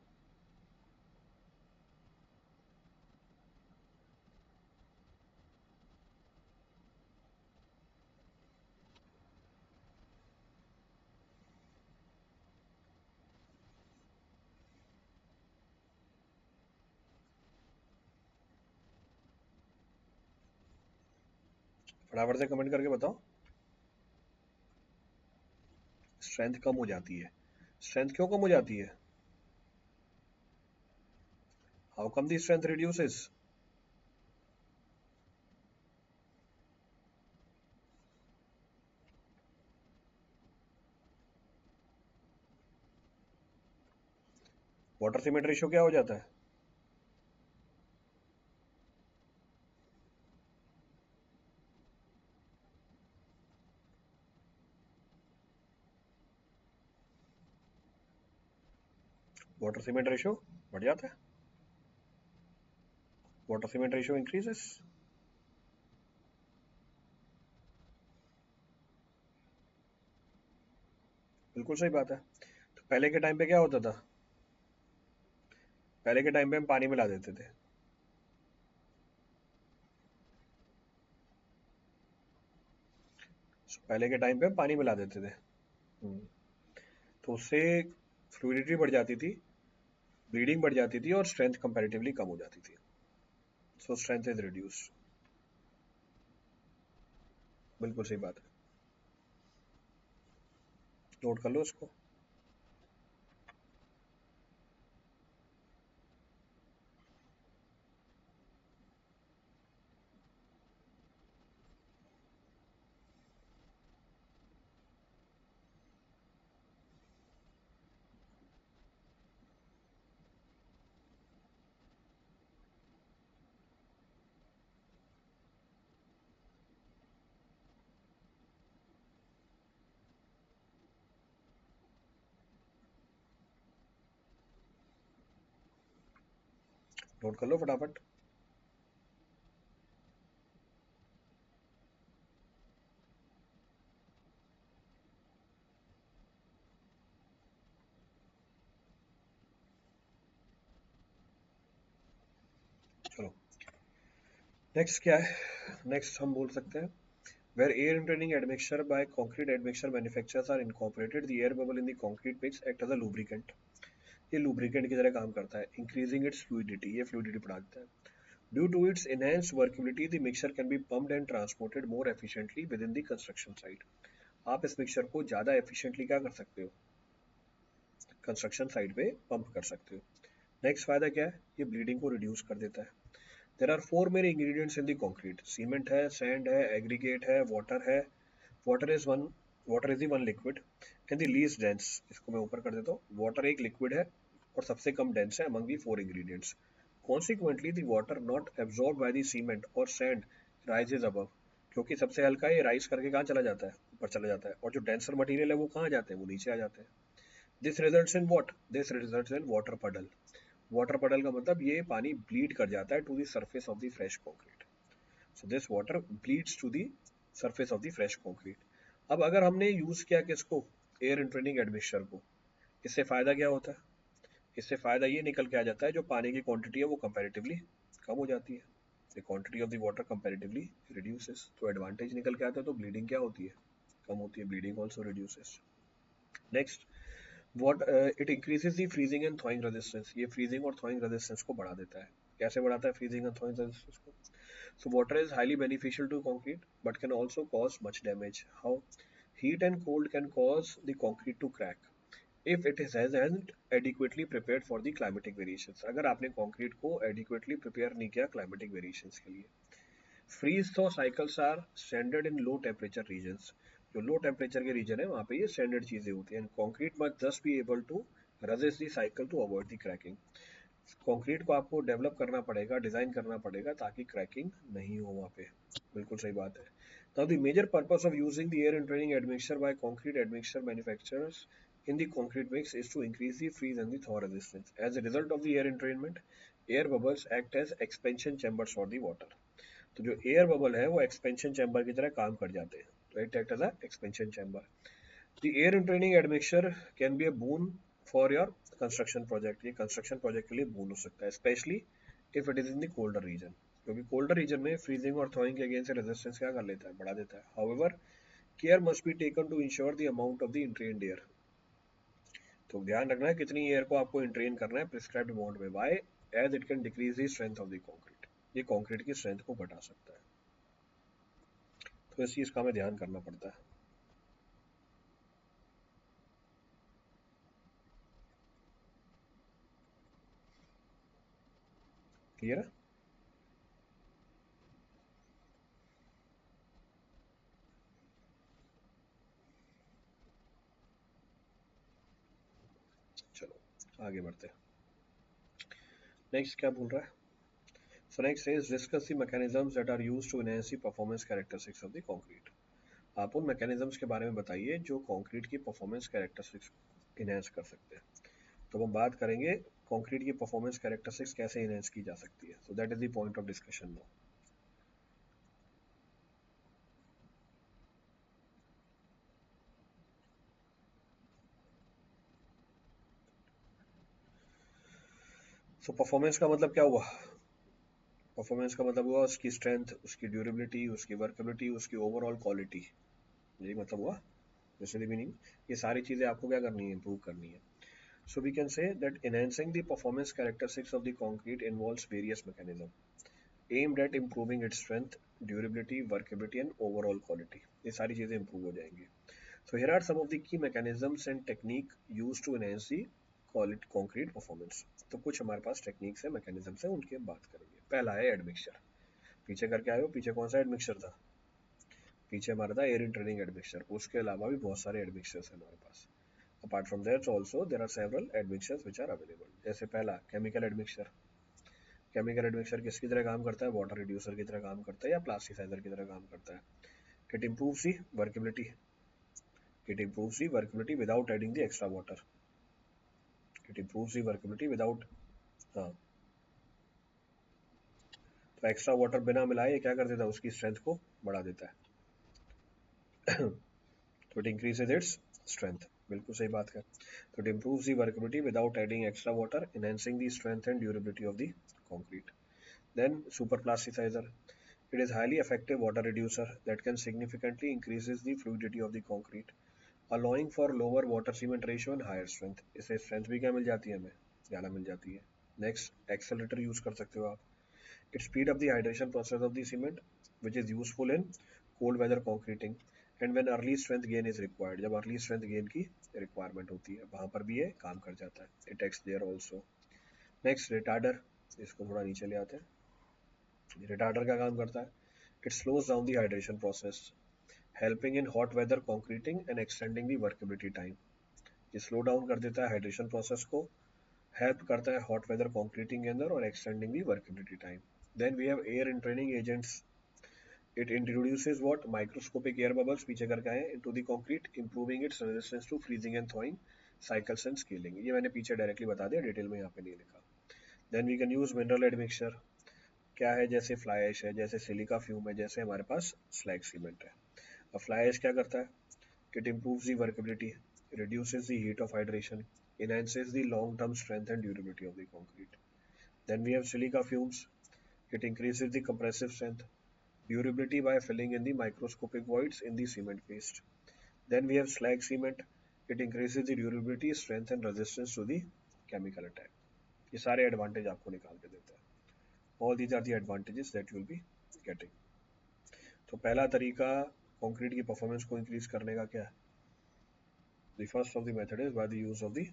[SPEAKER 1] फटाफट से कमेंट करके बताओ. स्ट्रेंथ कम हो जाती है. स्ट्रेंथ क्यों कम हो जाती है, how come the strength reduces. Water cement ratio क्या हो जाता है? वाटर सीमेंट रेशियो बढ़ जाता है, वाटर सीमेंट रेशियो इंक्रीजेस। बिल्कुल सही बात है। तो पहले के टाइम पे क्या होता था? पहले के टाइम पे हम पानी मिला देते थे। पहले के टाइम पे हम पानी मिला देते थे। हम्म, तो उससे फ्लूइडिटी बढ़ जाती थी, ब्लीडिंग बढ़ जाती थी और स्ट्रेंथ कंपैरेटिवली कम हो जाती थी। सो स्ट्रेंथ इज रिड्यूस। बिल्कुल सही बात है, नोट कर लो इसको। नोट कर लो फटाफट। चलो, नेक्स्ट क्या है? नेक्स्ट हम बोल सकते हैं where air intending admixture by concrete admixture manufacturers are incorporated, the air bubble in the concrete mix act as a lubricant। ये lubricant की तरह काम करता है, increasing its fluidity, ये fluidity बढ़ा देता है। Due to its enhanced workability, the mixture can be pumped and transported more efficiently within the construction site। आप इस मिक्सचर को ज़्यादा efficiently क्या कर सकते हो? कंस्ट्रक्शन साइट पे पंप कर सकते हो। नेक्स्ट फायदा क्या है? ये ब्लीडिंग को रिड्यूस कर देता है। There are four main ingredients in the concrete. Cement है, सैंड है, एग्रीगेट है, वाटर है। Water is one, water is the one liquid and the least dense. इसको मैं ऊपर कर देता हूँ। वाटर एक लिक्विड है और सबसे कम डेंस है among the four ingredients. Consequently the water not absorb by the cement और सैंड राइजेज अबव। क्योंकि सबसे हल्का है, ये राइज करके कहाँ चला जाता है? ऊपर चला जाता है। और जो डेंसर मटेरियल है वो कहाँ जाते हैं? वो नीचे आ जाते हैं। This results in what? This results in water puddle. Water puddle का मतलब ये पानी ब्लीड कर जाता है to the surface of the fresh concrete. So this water bleeds to the surface of the fresh concrete. अब अगर हमने यूज किया किसको? एयर इंट्रेनिंग एडमिक्सचर को। इससे फायदा क्या होता है? इससे फायदा ये निकल के आ जाता है, जो पानी की क्वांटिटी है वो कंपैरेटिवली कम हो जाती है। The quantity of the water comparatively reduces. तो एडवांटेज निकल के आता है, तो ब्लीडिंग क्या होती है? कम होती है। Bleeding also reduces. Next, what it increases the freezing and thawing resistance। ये freezing और thawing resistance को बढ़ा देता है। कैसे बढ़ाता है freezing and thawing resistance को? So water is highly beneficial to concrete but can also cause much damage। How? Heat and cold can cause the concrete to crack if it hasn't adequately prepared for the climatic variations। अगर आपने concrete को adequately prepare नहीं किया climatic variations के लिए। Freeze thaw cycles are standard in low temperature regions. जो low temperature के reason है वहाँ पे ये स्टैंडर्ड चीजें होती हैं। Concrete must just be able to resist the cycle to avoid the cracking. Concrete को आपको डेवलप करना पड़ेगा, डिजाइन करना पड़ेगा ताकि क्रैकिंग नहीं हो वहाँ पे। बिल्कुल सही बात है। Now the major purpose of using the air entraining admixture by concrete admixture manufacturers in the concrete mix is to increase the freeze and the thaw resistance। As a result of the air entrainment, air bubbles act as expansion chambers for the water। तो जो air bubble है वो expansion chamber की तरह काम कर जाते हैं। तो it act as a expansion chamber. The air entraining admixture can be a boon for your construction project. ये कंस्ट्रक्शन प्रोजेक्ट के लिए बून हो सकता है, specially if it is in the colder region. क्योंकि कोल्डर रीजन में freezing और thawing के अगेंस्ट रेजिस्टेंस क्या कर लेता है? बढ़ा देता है। However, care must be taken to ensure the amount of the entrained air. तो ध्यान रखना है कितनी एयर को आपको इंट्रेन करना है प्रिस्क्राइब्ड अमाउंट में। Why? As it can decrease the strength of the concrete. ये कॉन्क्रीट की स्ट्रेंथ को घटा सकता है। तो इस चीज का हमें ध्यान करना पड़ता है। क्लियर है? चलो आगे बढ़ते हैं। नेक्स्ट क्या बोल रहा है? So next is discuss the mechanisms that are used to enhance the performance characteristics of the concrete. आप उन mechanisms के बारे में बताइए जो concrete की performance characteristics enhance कर सकते हैं. तो हम बात करेंगे concrete की performance characteristics कैसे enhance की जा सकती है. So that is the point of discussion now. So performance का मतलब क्या हुआ? Performance का मतलब हुआ उसकी strength, उसकी durability, उसकी workability, उसकी overall quality. यही मतलब हुआ. जैसे the meaning. ये सारी चीजें आपको क्या करनी है? Improve करनी है. So we can say that enhancing the performance characteristics of the concrete involves various mechanisms aimed at improving its strength, durability, workability and overall quality. ये सारी चीजें improve हो जाएंगी. So here are some of the key mechanisms and technique used to enhance the quality concrete performance. तो कुछ हमारे पास techniques है, mechanisms है, उनकी हम बात करेंगे. पहला है एडमिक्सचर. पीछे करके आए हो, पीछे कौन सा एडमिक्सचर था? पीछे हमारा था एयर इंटरनिंग एडमिक्सचर. उसके अलावा भी बहुत सारे एडमिक्सचर्स हैं हमारे पास. Apart from that also there are several admixtures which are available. जैसे पहला केमिकल एडमिक्सचर. केमिकल एडमिक्सचर किसकी तरह काम करता है? वाटर रिड्यूसर की तरह काम करता है या प्लास्टिसाइजर की तरह काम करता है. It improves the workability. It improves the workability without adding the extra water. It improves the workability without. हाँ, तो एक्स्ट्रा वाटर बिना मिलाए क्या कर देता है? उसकी स्ट्रेंथ को बढ़ा देता है. तो इट इंक्रीजेज इट्स स्ट्रेंथ. बिल्कुल सही बात है. तो it improves the workability without adding extra water, enhancing the strength and durability of the concrete. Then superplasticizer. It is highly effective water reducer that can significantly increases the fluidity of the concrete, allowing for lower water cement ratio and higher strength. इससे strength भी क्या मिल जाती है हमें? ज़्यादा मिल जाती है. Next, accelerator use कर सकते हो आप. It speed up the hydration process of the cement, which is useful in cold weather concreting and when early strength gain is required. जब early strength gain की requirement होती है वहाँ पर भी ये काम कर जाता है. It acts there also. Next, retarder. इसको थोड़ा नीचे ले आते हैं. रिटार्डर क्या काम करता है? It slows down the hydration process, helping in hot weather concreting and extending the workability time. ये स्लो डाउन कर देता है हाइड्रेशन प्रोसेस को, हेल्प करता है हॉट वेदर कॉन्क्रीटिंग के अंदर और extending the workability time. Then we have air entraining agents. It introduces what? Microscopic air bubbles पीछे करके आए into the concrete, improving its resistance to freezing and thawing cycles and scaling. ये मैंने पीछे directly बता दिया, डिटेल में यहाँ पे नहीं लिखा. Then we can use mineral admixture. क्या है? जैसे फ्लाई ऐश है, जैसे सिलिका फ्यूम है, जैसे हमारे पास स्लैग सीमेंट है. अब फ्लाई ऐश क्या करता है? It improves the workability, reduces the heat of hydration, enhances the long-term strength and durability of the concrete. Then we have silica fumes. It increases the compressive strength, durability by filling in the microscopic voids in the cement paste. Then we have slag cement. It increases the durability, strength and resistance to the chemical attack. ये सारे advantage आपको निकाल के देता है. All these are the advantages that you will be getting. तो पहला तरीका कंक्रीट की परफॉर्मेंस को इंक्रीज करने का क्या है? The first of the method is by the use of the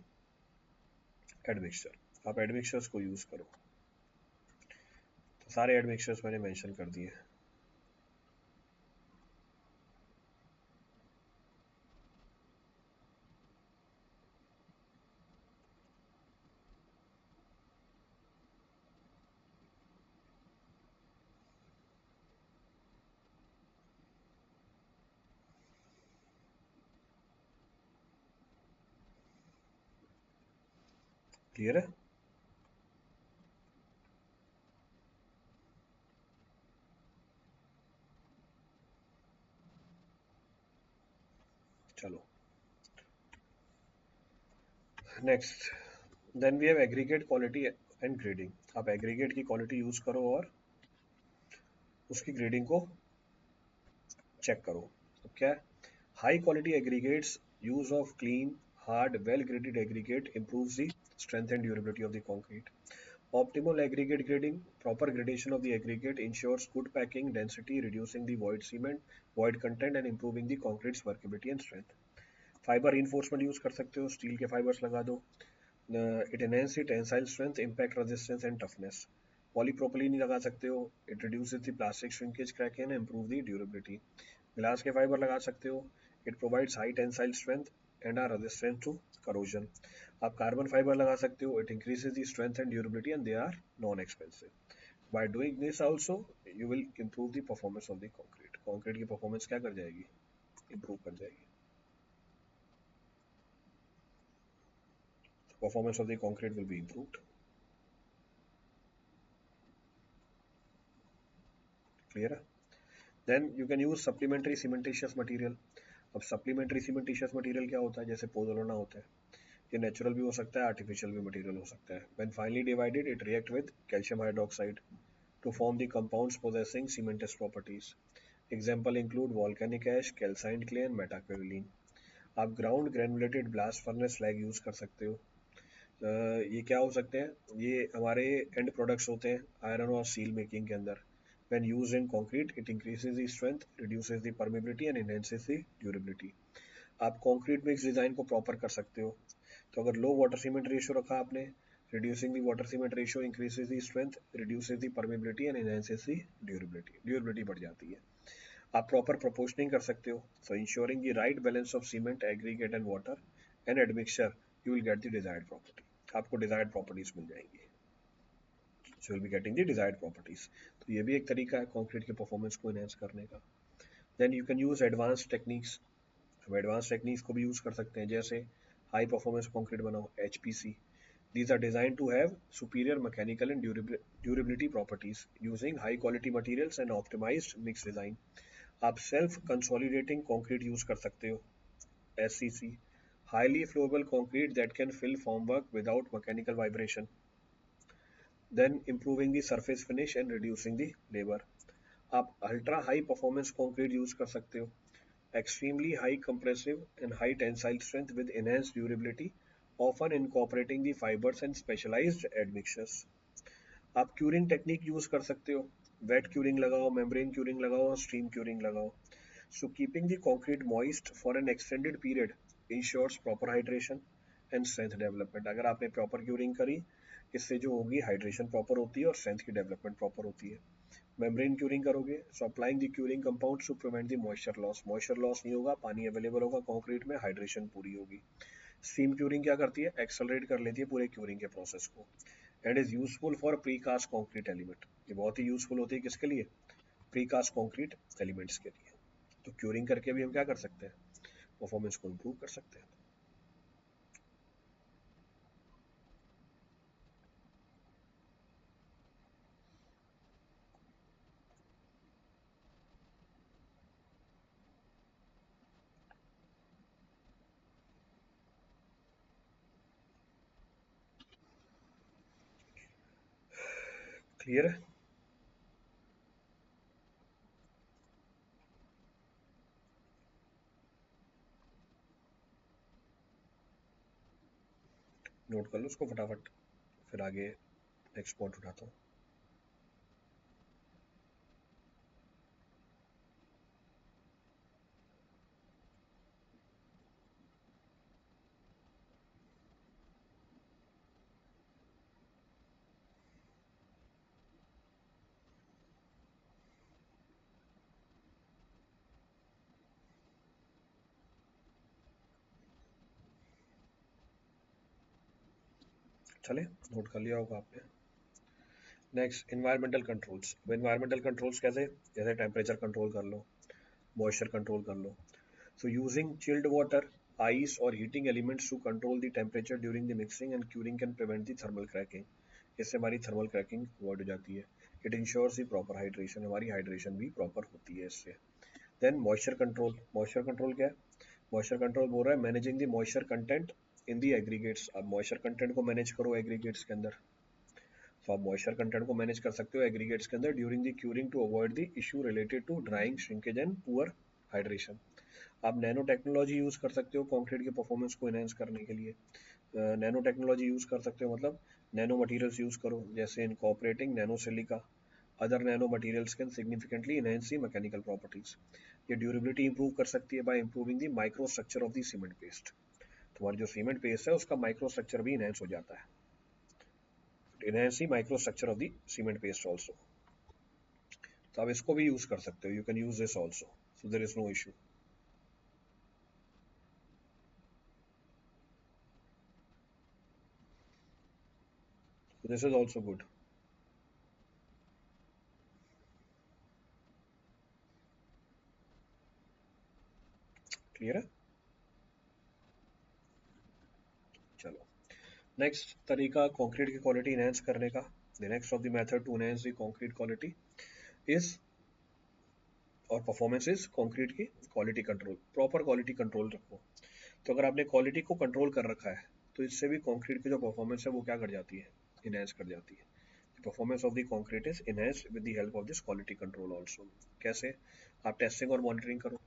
[SPEAKER 1] admixture. आप admixtures को यूज करो. तो सारे admixtures मैंने मेंशन कर दिए. क्लियर है? चलो next. Then we have aggregate quality and grading. आप एग्रीगेट की क्वालिटी यूज करो और उसकी ग्रेडिंग को चेक करो. तो क्या है? High quality aggregates, use of clean hard well graded aggregate improves the strength and durability of the concrete. Optimal aggregate grading, proper gradation of the aggregate ensures good packing density, reducing the void cement, void content and improving the concrete's workability and strength. Fibre reinforcement use कर सकते हो, steel के fibres लगा दो. It enhance the tensile strength, impact resistance and toughness. Polypropylene लगा सकते हो. It reduces the plastic shrinkage cracking and improve the durability. Glass के फाइबर लगा सकते हो. It provides high tensile strength, and are resistant to corrosion. आप carbon fibre लगा सकते हो. It increases the strength and durability and they are non-expensive. By doing this also, you will improve the performance of the concrete. Concrete की performance क्या कर जाएगी? Improve कर जाएगी. Performance of the concrete will be improved. Clear है? Then you can use supplementary cementitious material. अब supplementary cementitious material क्या होता है? जैसे पोज़ोलाना होता है. ये नेचुरल भी हो सकता है, आर्टिफिशियल भी मटेरियल हो सकता है. When finely divided, it react with calcium hydroxide to form the compounds possessing cementous properties. Example include volcanic ash, calcined clay and metaquiline. आप ground granulated blast furnace slag use कर सकते हो. ये क्या हो सकते हैं? ये हमारे एंड प्रोडक्ट्स होते हैं आयरन और स्टील मेकिंग के अंदर. When used in concrete, it increases the strength, reduces the permeability and enhances the durability. आप कंक्रीट मिक्स डिजाइन को प्रॉपर कर सकते हो. तो अगर लो वाटर सीमेंट रेशियो रखा आपने, reducing the water cement ratio increases the strength, reduces the permeability and enhances the durability. Durability बढ़ जाती है. आप प्रॉपर प्रोपोर्शनिंग कर सकते हो. So ensuring the right balance of cement, aggregate and water and admixture, you will get the desired property. आपको desired properties मिल जाएंगी. So will be getting the desired properties. तो ये भी एक तरीका है कंक्रीट के परफॉर्मेंस को एनहेंस करने का. Then you can use advance techniques. हम एडवांस टेक्निक्स को भी यूज कर सकते हैं. जैसे हाई परफॉर्मेंस कंक्रीट बनाओ, HPC. These are designed to have superior mechanical and durability properties using high quality materials and optimized mix design. आप self consolidating concrete use कर सकते हो, SCC, highly flowable concrete that can fill formwork without mechanical vibration. Then improving the surface finish and reducing the labour. आप ultra high performance concrete use कर सकते हो, extremely high compressive and high tensile strength with enhanced durability, often incorporating the fibers and specialized admixtures. आप curing technique use कर सकते हो, wait curing लगाओ, membrane curing लगाओ और स्टीम क्यूरिंग लगाओ. So keeping the concrete moist for an extended period ensures proper hydration and strength development. अगर आपने प्रॉपर क्यूरिंग करी, इससे जो होगी हाइड्रेशन प्रॉपर होती है और स्ट्रेंथ की डेवलपमेंट प्रॉपर होती है. मेम्ब्रेन क्यूरिंग करोगे, so applying the curing compound to prevent the moisture loss. Moisture loss नहीं होगा, पानी अवेलेबल होगा कंक्रीट में, हाइड्रेशन पूरी होगी. स्टीम क्यूरिंग क्या करती है? एक्सेलरेट कर लेती है पूरे क्यूरिंग के प्रोसेस को and is useful for precast concrete element. ये बहुत ही यूजफुल होती है किसके लिए? प्रीकास्ट कंक्रीट एलिमेंट्स के लिए. तो क्यूरिंग करके भी हम क्या कर सकते हैं? परफॉर्मेंस को इम्प्रूव कर सकते हैं. क्लियर है? नोट कर लो उसको फटाफट, फिर आगे नेक्स्ट पॉइंट उठाता हूँ. चले, नोट कर लिया होगा आपने. Next, environmental controls. Environmental controls कैसे? जैसे टेम्परेचर कंट्रोल कर लो, मॉइस्चर कंट्रोल कर लो. So using chilled water, ice or heating elements to control the temperature during the mixing and curing can prevent the thermal cracking. इससे हमारी thermal cracking avoid हो जाती है. It ensures the proper hydration, हमारी hydration भी proper होती है इससे. Then moisture control. Moisture control क्या है? मॉइस्चर कंट्रोल बोल रहा है managing the moisture content in the aggregates. आप मॉइस्चर कंटेंट को मैनेज करो एग्रीगेट्स के अंदर. तो आप मॉइस्चर कंटेंट को मैनेज कर सकते हो एग्रीगेट्स के अंदर during the curing to avoid the issue related to drying, shrinkage and poor hydration. आप नैनो टेक्नोलॉजी यूज कर सकते हो कंक्रीट के परफॉर्मेंस को एनहेंस करने के लिए. नैनो टेक्नोलॉजी यूज कर सकते हो मतलब नैनो मटेरियल्स यूज करो, जैसे incorporating nano silica, other nano materials can significantly enhance the mechanical properties. ये ड्यूरेबिलिटी इंप्रूव कर सकती है by improving the micro structure of the cement paste. तुम्हारी जो सीमेंट पेस्ट है उसका माइक्रो स्ट्रक्चर भी इनहेंस हो जाता है. Enhance the micro structure of the cement paste also. तो आप इसको भी यूज कर सकते हो. You can use this also, so there is no issue. So this is also good. Clear है? चलो, नेक्स्ट तरीका कंक्रीट की क्वालिटी इनहेंस करने का, the next of the method to enhance the concrete quality is और performance is concrete की quality control. Proper quality control रखो। तो अगर आपने क्वालिटी को कंट्रोल कर रखा है तो इससे भी कंक्रीट की जो परफॉर्मेंस है वो क्या कर जाती है, इनहेंस कर जाती है। Performance of the concrete is enhanced with the help of this quality control also. कैसे? आप टेस्टिंग और मॉनिटरिंग करो।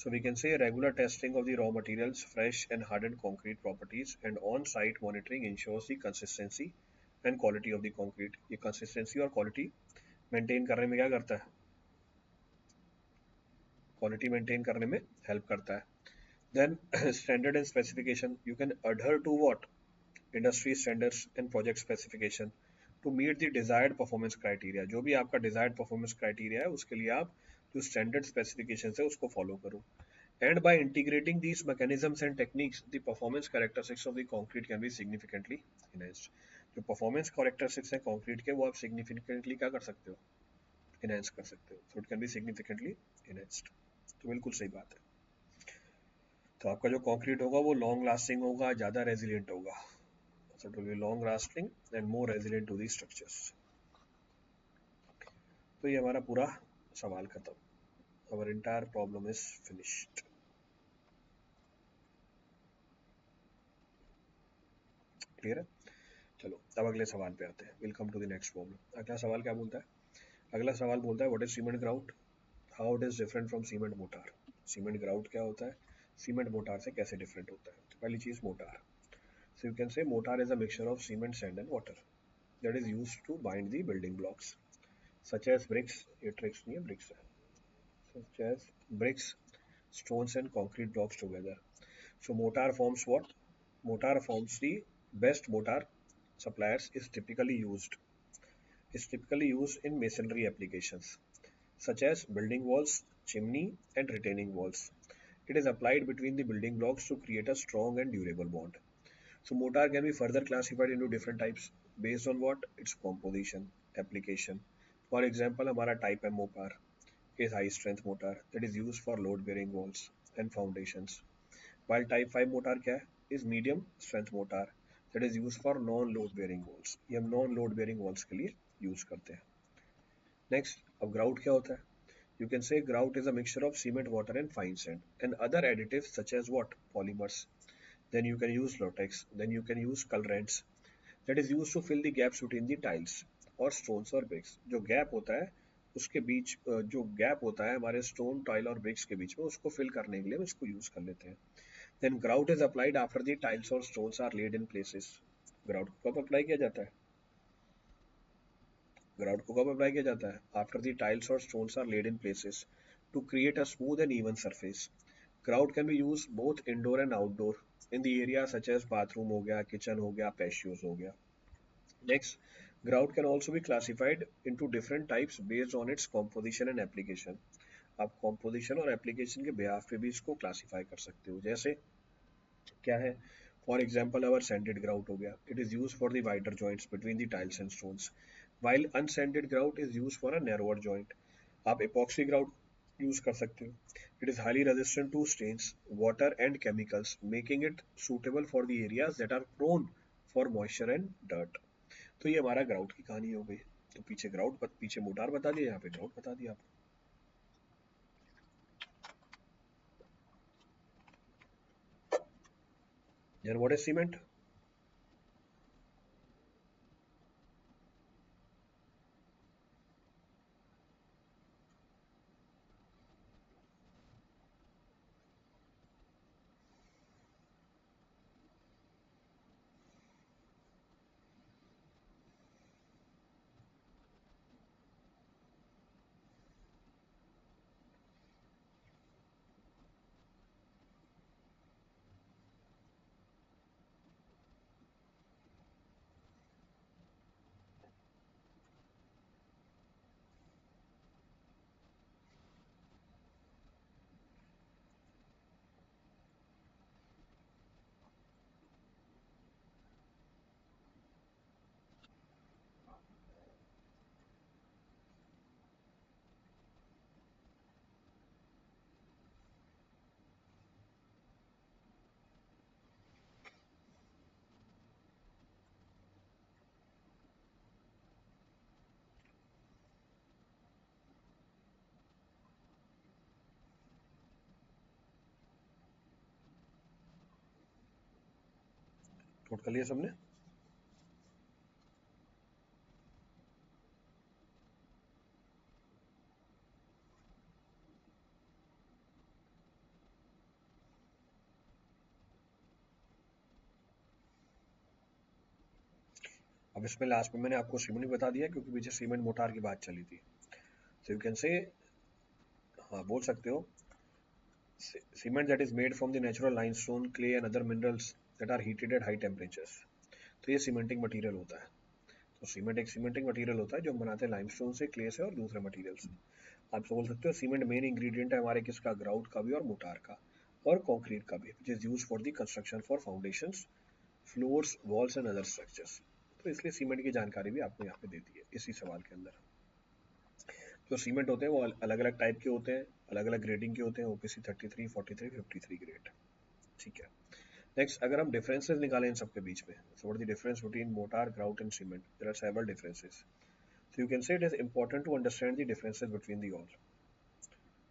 [SPEAKER 1] So we can say regular testing of the raw materials, fresh and hardened concrete properties, and on-site monitoring ensures the consistency and quality of the concrete. ये consistency और quality maintain करने में क्या करता है? Quality maintain करने में help करता है. Then standard and specification. You can adhere to what? Industry standards and project specification to meet the desired performance criteria. जो भी आपका desired performance criteria है उसके लिए आप जो standard specifications है उसको follow करो. And by integrating these mechanisms and techniques, the performance characteristics of the concrete can be significantly enhanced. जो performance characteristics हैं concrete के वो आप significantly क्या कर सकते हो? Enhance कर सकते हो. So it can be significantly enhanced. तो बिल्कुल सही बात है. तो आपका जो concrete होगा वो long lasting होगा, ज़्यादा resilient होगा. So it will be long lasting and more resilient to the structures. तो ये हमारा पूरा सवाल खत्म. Our entire problem is finished. Clear है? चलो अब अगले सवाल पे आते हैं. Will come to the next problem. अगला सवाल क्या बोलता है? अगला सवाल बोलता है what is cement grout, how it is different from cement mortar. Cement grout क्या होता है, सीमेंट मोटार से कैसे डिफरेंट होता है. तो पहली चीज mortar. So you can say mortar is a mixture of cement, sand and water that is used to bind the building blocks such as bricks. ये ट्रिक्स नहीं है, ब्रिक्स है. Such as bricks, stones and concrete blocks together. So mortar forms what? Mortar forms the best mortar suppliers is typically used in masonry applications such as building walls, chimney, and retaining walls. It is applied between the building blocks to create a strong and durable bond. So mortar can be further classified into different types based on what? Its composition, application. For example, हमारा type है मोपार is high strength mortar that is used for load bearing walls and foundations. While type 5 mortar क्या है? Is medium strength mortar that is used for non load bearing walls. ये हम non load bearing walls के लिए use करते हैं. Next, अब grout क्या होता है? You can say grout is a mixture of cement, water, and fine sand, and other additives such as what? Polymers. Then you can use latex. Then you can use colorants that is used to fill the gaps between the tiles और stones और bricks. जो gap होता है उसके बीच जो gap होता है हमारे stone, tile और bricks के बीच में उसको fill करने के लिए हम इसको use कर लेते हैं. Then grout is applied after the tiles or stones are laid in places. Grout को कब अप्लाई किया जाता है? ग्राउट को कब अप्लाई किया जाता है? आफ्टर द टाइल्स और stones are laid in places to create a smooth and even surface. Grout can be use both indoor and outdoor in the area such as bathroom हो गया, kitchen हो गया, patios हो गया. Next, grout can also be classified into different types based on its composition and application. आप composition और application के behalf पे भी इसको क्लासीफाई कर सकते हो. जैसे क्या है? For example our sanded grout हो गया, it is use for the wider joints between the tiles and stones, while unsanded grout is used for a narrower joint. आप epoxy grout यूज कर सकते हो. It is highly resistant to stains, water and chemicals, making it suitable for the areas that are prone for moisture and dirt. तो ये हमारा grout की कहानी हो गई. तो पीछे ग्राउट, पीछे मोटार बता दिया, यहाँ पे ग्राउट बता दिया आपको. Then what is cement? Note कर लिया सबने? अब इसमें लास्ट में मैंने आपको सीमेंट भी बता दिया क्योंकि पीछे सीमेंट मोटार की बात चली थी। सो यू कैन से, हाँ बोल सकते हो, cement that is made from the natural limestone, clay and other minerals that are heated at high temperatures. तो ये सीमेंटिंग मटेरियल होता है। तो सीमेंट एक सीमेंटिंग मटेरियल होता है जो हम बनाते हैं लाइमस्टोन से, क्ले से और दूसरे मटेरियल से। आप बोल सकते हो सीमेंट मेन इंग्रेडिएंट है हमारे किसका, ग्राउट का भी और मोटार का और कंक्रीट का भी, which is use for the construction for foundations, floors, walls and other structures. तो इसलिए सीमेंट की जानकारी भी आपको यहाँ पे दे दी है इसी सवाल के अंदर। जो सीमेंट होते हैं वो अलग अलग टाइप के होते हैं, अलग अलग ग्रेडिंग के होते हैं, ओपीसी 33, 43, 53 ग्रेड। ठीक है। नेक्स्ट, अगर हम डिफरेंसेस निकालें इन सबके बीच में, so what the difference between mortar, grout and cement, there are several differences. So you can say it is important to understand the differences between the all.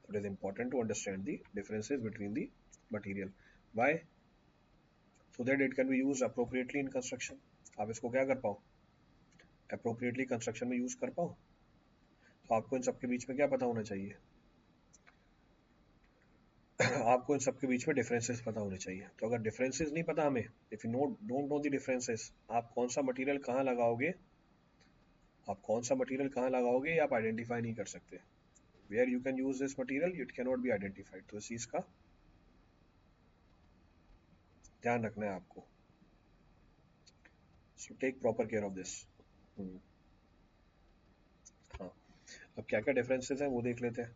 [SPEAKER 1] So it is important to understand the differences between the material. Why? So that it can be used appropriately in construction. आप इसको क्या कर पाओ, appropriately construction में use कर पाओ। तो आपको इन सबके बीच में क्या पता होना चाहिए आपको इन सबके बीच में डिफरेंसेस पता होने चाहिए। तो अगर डिफरेंसेस नहीं पता हमें, if you know don't know the differences, आप कौन सा मटेरियल कहाँ लगाओगे, आप कौन सा मटेरियल कहाँ लगाओगे ये आप आइडेंटिफाई नहीं कर सकते। Where you can use this material it can not be identified. तो इस चीज का ध्यान रखना है आपको। So take proper care of this. हाँ, अब क्या क्या डिफरेंसेस हैं वो देख लेते हैं।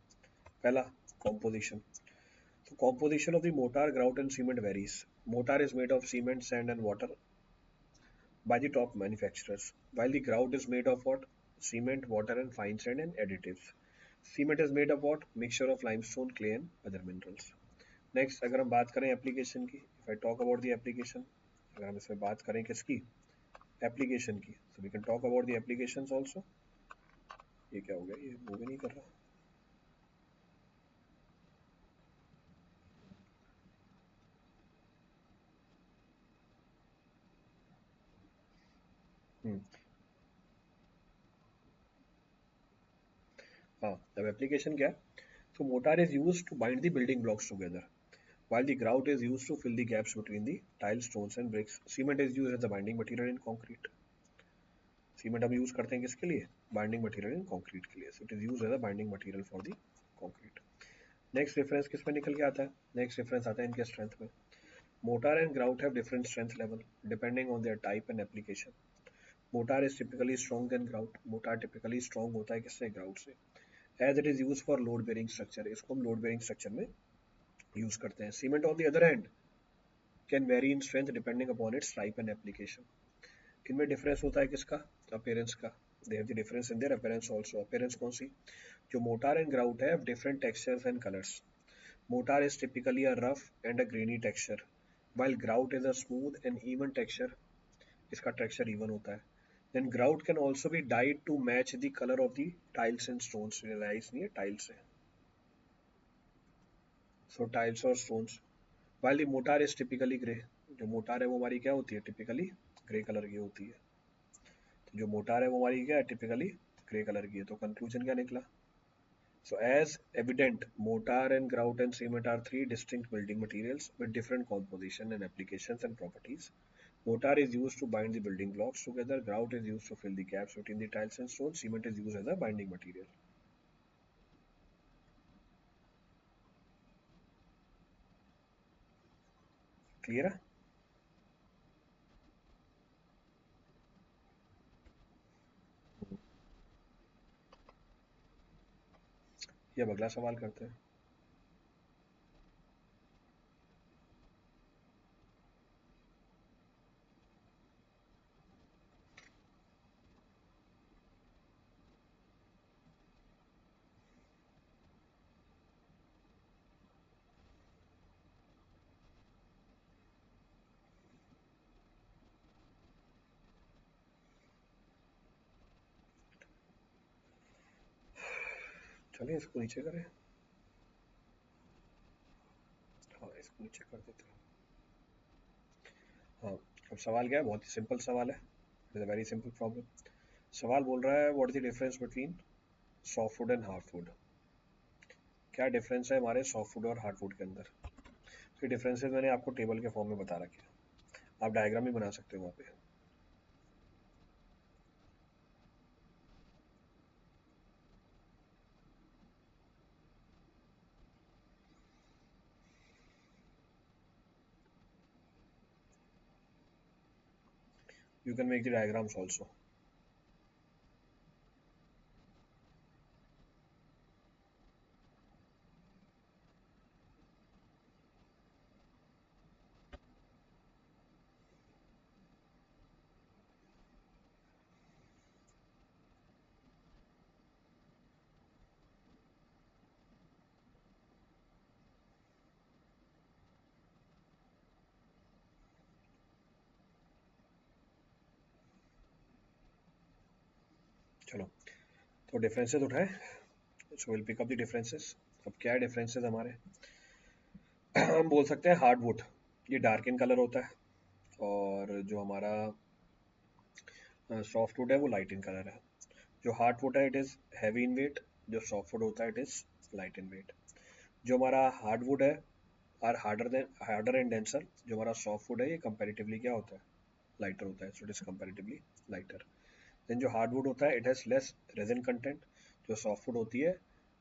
[SPEAKER 1] पहला, कॉम्पोजिशन। तो composition of the motor, grout and cement varies. Motor is made of cement, sand and water by the top manufacturers, while the grout is made of what? Cement, water, and fine sand and additives. Cement is made of what? Mixture of limestone, clay, and other minerals. Next, अगर हम बात करें application की, if I talk about the application, अगर हम इसमें बात करें किसकी, एप्लीकेशन की, so we can talk about the applications also. ये क्या हो गया, ये मूव नहीं कर रहा। हम्म, हाँ, अब एप्लीकेशन क्या है? So mortar is used to bind the building blocks together, while the grout is used to fill the gaps between the tiles, stones and bricks. Cement is used as the binding material in concrete. Cement हम use करते हैं किसके लिए, binding material in concrete के लिए। So it is use as a binding material for the concrete. Next difference किस में निकल के आता है, नेक्स्ट डिफरेंस आता है इनके स्ट्रेंथ में। Mortar and grout have different strength level depending on their type and application. Mortar is typically strong than grout, mortar typically strong होता है किससे, ग्राउट से, as it is use for load bearing structure, इसको हम load bearing structure में use करते हैं। Cement on the other hand can vary in strength depending upon its type and application. इनमें डिफरेंस होता है किसका, अपीयरेंस का। They have the difference in their appearance also. Appearance कौन सी, जो मोटार एंड ग्राउट है different textures and colours. Motor is typically a rough and a grainy texture, while grout is a smooth and even texture. इसका texture even होता है। Then grout can also be dyed to match the color of the tiles and stones. Realize नहीं है tiles है, so tiles और stones. While the mortar is typically grey. जो motor है वो हमारी क्या होती है, टिपिकली ग्रे कलर की होती है। तो जो मोटार है वो हमारी क्या है, टिपिकली ग्रे कलर की है। तो कंक्लूजन क्या निकला, so as evident, mortar and grout and cement are three distinct building materials with different composition and applications and properties. Mortar is used to bind the building blocks together, grout is used to fill the gaps between the tiles and stone, cement is used as a binding material. Clear है? ये अब अगला सवाल करते हैं। चलिए इसको नीचे करें, हाँ इसको नीचे कर देते हैं। हाँ, अब सवाल क्या है, बहुत ही सिंपल सवाल है, it is a very simple problem. सवाल बोल रहा है what is the difference between soft food and hard food. क्या डिफरेंस है हमारे सॉफ्ट फूड और हार्ड फूड के अंदर। तो डिफरेंसेस मैंने आपको टेबल के फॉर्म में बता रखे हैं, आप डायग्राम भी बना सकते हो वहाँ पे। You can make the diagrams also. चलो, तो डिफरेंसेस उठाए, so will pick up the differences. अब क्या है डिफरेंसेस हमारे, हम बोल सकते हैं हार्ड वुड ये डार्क इन कलर होता है, और जो हमारा सॉफ्ट वुड है वो लाइट इन कलर है। जो हार्ड वुड है it is heavy in weight, जो सॉफ्ट वुड होता है it is light in weight. जो हमारा हार्ड वुड है आर हार्डर एंड डेंसर, जो हमारा सॉफ्ट वुड है ये कंपेरेटिवली क्या होता है, लाइटर होता है, so it is comparatively lighter. Then जो हार्डवुड होता है it has less resin content, जो सॉफ्टवुड होती है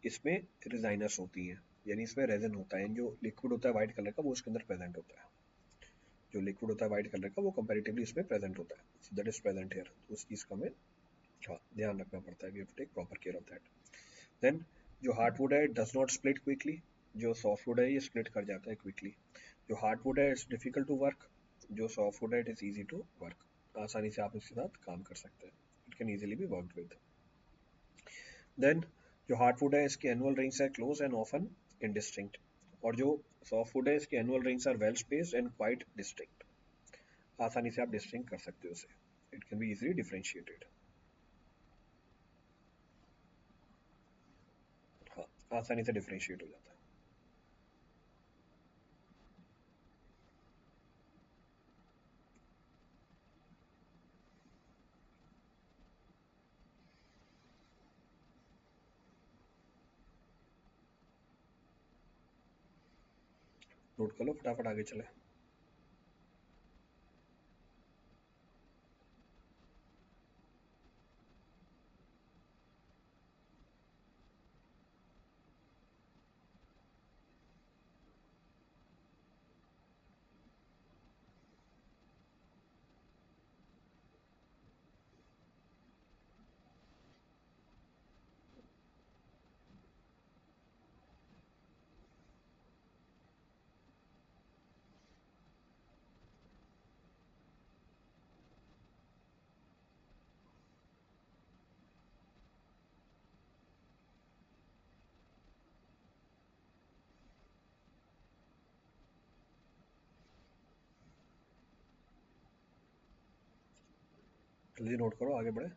[SPEAKER 1] इसमें रिजाइनस होती है, यानी इसमें रेजिन होता है, जो लिक्विड होता है व्हाइट कलर का वो उसके अंदर प्रेजेंट होता है। जो लिक्विड होता है व्हाइट कलर का वो कंपेरेटिवली इसमें प्रेजेंट होता है, so that is present here. तो उस चीज का हमें हाँ ध्यान रखना पड़ता है, we have to take proper care of that. Then जो हार्डवुड है डज नॉट स्प्लिट क्विकली, जो सॉफ्टवुड है ये स्प्लिट कर जाता है क्विकली। जो हार्डवुड है इट्स डिफिकल्ट टू वर्क, जो सॉफ्टवुड है it is easy to work, आसानी से आप इसके साथ काम कर सकते हैं, it can easily be worked with. Then जो हार्ड फूड है इसकी एनुअल रिंग्स है क्लोज एंड ऑफन इंडिस्टिंक्ट, और जो सॉफ्ट फूड है इसकी annual rings are well spaced and quite distinct, आसानी से आप डिस्टिंक्ट कर सकते हो उसे, it can be easily differentiated. हाँ, आसानी से डिफरेंशिएट हो जाता है। नोट कर लो फटाफट आगे चले। जल्दी नोट करो आगे बढ़े।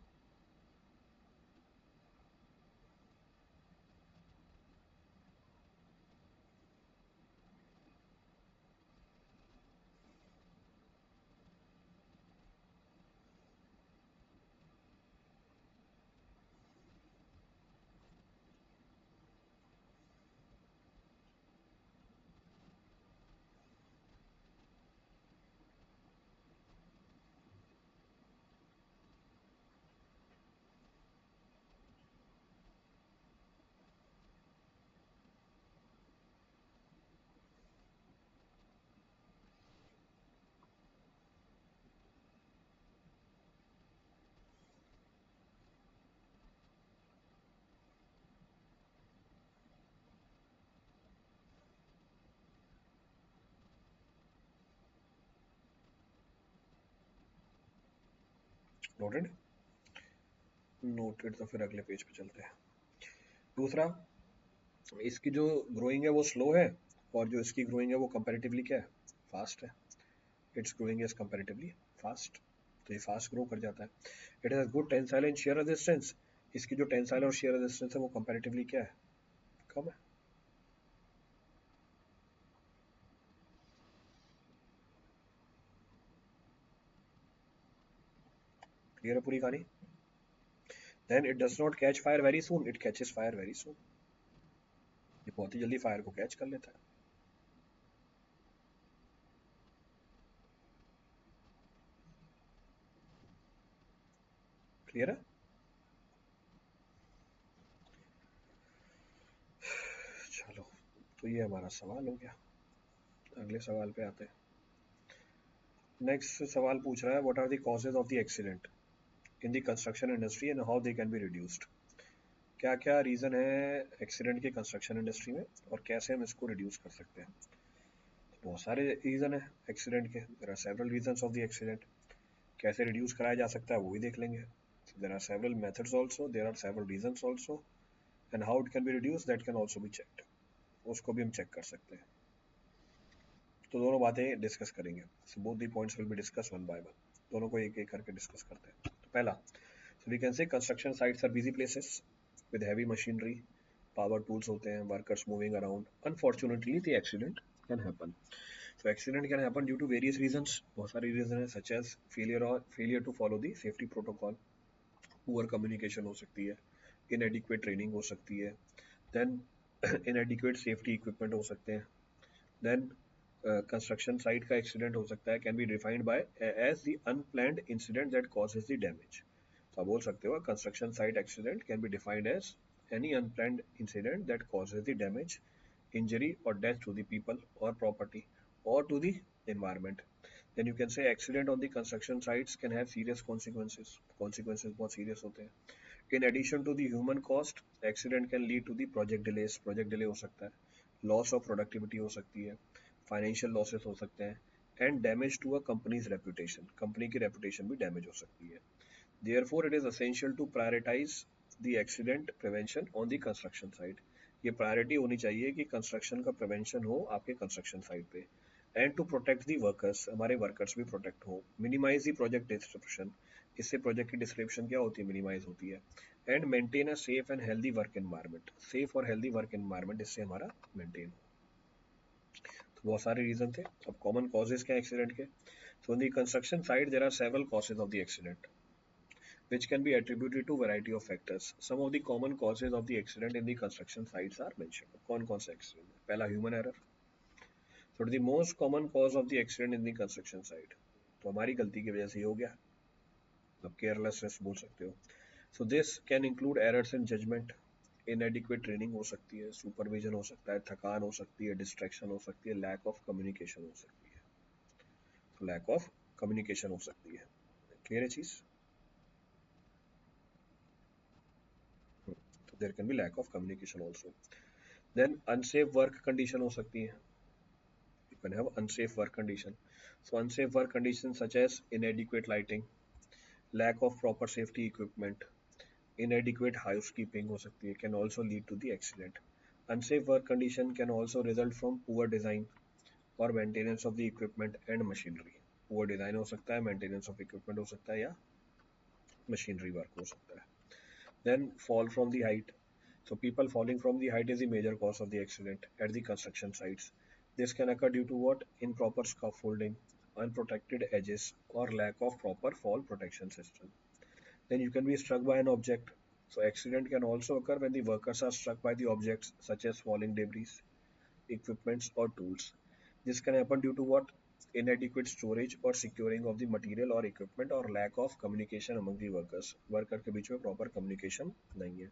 [SPEAKER 1] नोटेड, नोटेड, तो फिर अगले पेज पे चलते हैं। दूसरा, इसकी जो ग्रोइंग है वो स्लो है, और जो इसकी ग्रोइंग है वो कंपैरेटिवली क्या है, फास्ट है। It's growing is comparatively fast, तो ये फास्ट ग्रो कर जाता है। It has good tensile and shear resistance, इसकी जो टेंसाइल और शियर रेजिस्टेंस है वो कंपैरेटिवली क्या है, कम है। क्लियर है पूरी कहानी? Then it does not catch fire very soon, it catches fire very soon. ये बहुत ही जल्दी फायर को कैच कर लेता है। क्लियर है? चलो, तो ये हमारा सवाल हो गया। अगले सवाल पे आते हैं। नेक्स्ट सवाल पूछ रहा है, what are the causes of the accident in the construction industry and how they can be reduced? क्या क्या रीज़न है एक्सीडेंट के कंस्ट्रक्शन इंडस्ट्री में और कैसे हम इसको रिड्यूस कर सकते हैं? तो बहुत सारे रीज़न है एक्सीडेंट के, there are several reasons of the accident. कैसे रिड्यूस कराया जा सकता है वो भी देख लेंगे। There are several methods also, there are several reasons also, and how it can be reduce that can also be checked. उसको भी हम चेक कर सकते हैं। तो दोनों बातें डिस्कस करेंगे। So both the points will be discuss one by one. दोनों को एक एक करके डिस्कस करते हैं। तो पहला, so we can say construction sites are busy places with heavy machinery, power tools होते हैं, workers moving around. Unfortunately, the accident can happen. So accident can happen due to various reasons. बहुत सारी reason है, such as failure to follow the safety protocol, poor communication हो सकती है, inadequate training हो सकती है, then inadequate safety equipment हो सकते हैं, then कंस्ट्रक्शन साइट का एक्सीडेंट हो सकता है, can be defined by as the unplanned incident that causes the damage. तो आप बोल सकते हो construction site accident can be defined as any unplanned incident that causes the damage, injury or death to the people or property or to the environment. Then you can say accident on the construction sites can have serious consequences. Consequences बहुत serious होते हैं. In addition to the human cost, accident can lead to the project delays. Project delay हो सकता है, loss of productivity हो सकती है, financial losses हो सकते हैं, and damage to a company's reputation. Company की reputation भी damage हो सकती है. Therefore, it is essential to prioritize the accident prevention on the construction site. ये प्रायोरिटी होनी चाहिए कि कंस्ट्रक्शन का प्रिवेंशन हो आपके कंस्ट्रक्शन साइट पे, and to protect the workers, हमारे वर्कर्स भी प्रोटेक्ट हो, मिनिमाइज दी प्रोजेक्ट डिस्क्रिप्शन, इससे प्रोजेक्ट की डिस्क्रिप्शन क्या होती है, मिनिमाइज होती है, and maintain a safe and healthy work environment, safe और हेल्दी वर्क एनवायरनमेंट इससे हमारा मेंटेन हो। तो बहुत सारे रीजन थे। अब कॉमन कॉजेज क्या एक्सीडेंट के? So in the construction site there are several causes of the accident which can be attributed to variety of factors. Some of the common causes of the accident in the construction sites are mentioned. कौन कौन सा accident? पहला human error. So the most common cause of the accident in the construction site. तो हमारी गलती की वजह से ही हो गया, मतलब केयरलेसनेस बोल सकते हो. So this can include errors in judgment, inadequate training हो सकती है, supervision हो सकता है, थकान हो सकती है, distraction हो सकती है, lack of communication हो सकती है. तो lack of communication हो सकती है. क्लियर है चीज? तो there can be lack of communication also. Then unsafe work condition हो सकती है. You can have unsafe work condition. So unsafe work conditions such as inadequate lighting, lack of proper safety equipment, inadequate housekeeping हो सकती है, can also lead to the accident. Unsafe work condition can also result from poor design or maintenance of the equipment and machinery. Poor design हो सकता है, maintenance of equipment हो सकता है, या machinery work हो सकता है. Then fall from the height. So people falling from the height is the major cause of the accident at the construction sites. This can occur due to what? Improper scaffolding, unprotected edges, or lack of proper fall protection system. Then you can be struck by an object. So accident can also occur when the workers are struck by the objects such as falling debris, equipments, or tools. This can happen due to what? Inadequate storage or securing of the material or equipment, or lack of communication among the workers. Worker के बीच में proper communication नहीं है.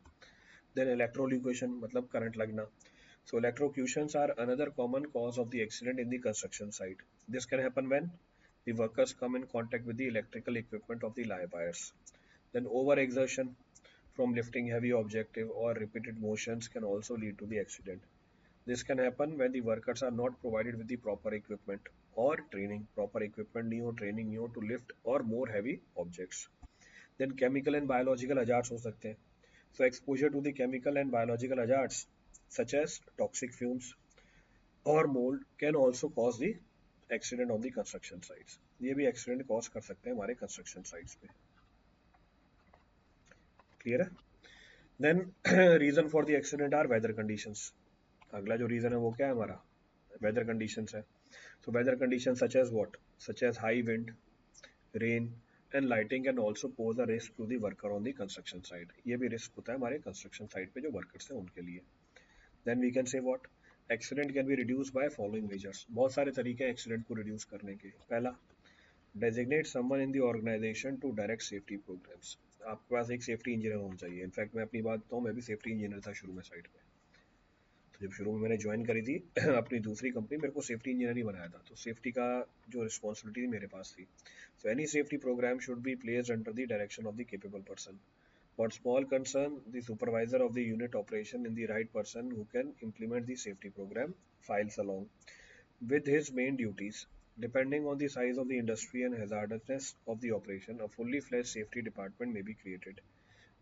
[SPEAKER 1] Then electrocution मतलब current लगना. So electrocutions are another common cause of the accident in the construction site. This can happen when the workers come in contact with the electrical equipment of the live wires. Then overexertion from lifting heavy objects or repeated motions can also lead to the accident. This can happen when the workers are not provided with the proper equipment or training. Proper equipment नहीं हो, training नहीं हो to lift or more heavy objects. Then chemical and biological hazards हो सकते हैं. So exposure to the chemical and biological hazards such as toxic fumes or mold can also cause the accident on the construction sites. ये भी accident cause कर सकते हैं हमारे construction sites पे. Clear है? Then reason for the accident are weather conditions. अगला जो reason है वो क्या है हमारा? Weather conditions है. So weather conditions such as what? Such as high wind, rain, and lighting can also pose a risk to the worker on the construction site. ये भी रिस्क होता है हमारे कंस्ट्रक्शन साइट पे जो वर्कर्स हैं उनके लिए। Then we can say what, accident can be reduce by following measures. बहुत सारे तरीके हैं एक्सीडेंट को रिड्यूस करने के। पहला, designate someone in the organisation to direct safety programmes. आपके पास एक सेफ्टी इंजीनियर होना चाहिए। इनफैक्ट मैं अपनी बात बताऊँ, मैं भी सेफ्टी इंजीनियर था शुरू में साइट पे। तो जब शुरू में मैंने ज्वाइन करी थी अपनी दूसरी कंपनी, मेरे को सेफ्टी इंजीनियर ही बनाया था, तो सेफ्टी का जो रिस्पॉन्सिबिलिटी मेरे पास थी। So any safety programme should be placed under the direction of the capable person. For small concern, the supervisor of the unit operation in the right person who can implement the safety program files along with his main duties. Depending on the size of the industry and hazardousness of the operation, a fully fledged safety department may be created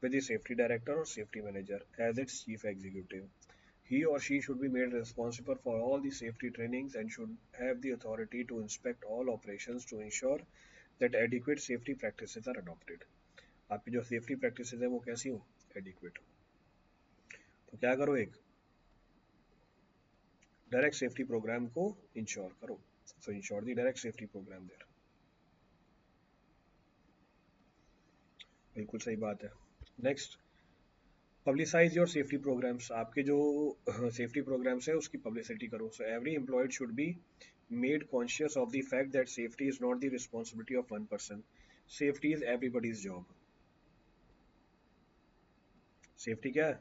[SPEAKER 1] with the safety director or safety manager as its chief executive. He or she should be made responsible for all the safety trainings and should have the authority to inspect all operations to ensure that adequate safety practices are adopted. आपकी जो safety practices है वो कैसी हो, adequate हो। तो क्या करो, एक डायरेक्ट सेफ्टी प्रोग्राम को इंश्योर करो। So ensure the direct safety programme there. बिल्कुल सही बात है। Next, publicise your safety programmes. आपके जो सेफ्टी प्रोग्राम्स है उसकी पब्लिसिटी करो। So every employed should be made conscious of the fact that safety is not the responsibility of one person, safety is everybody's job. Safety क्या है,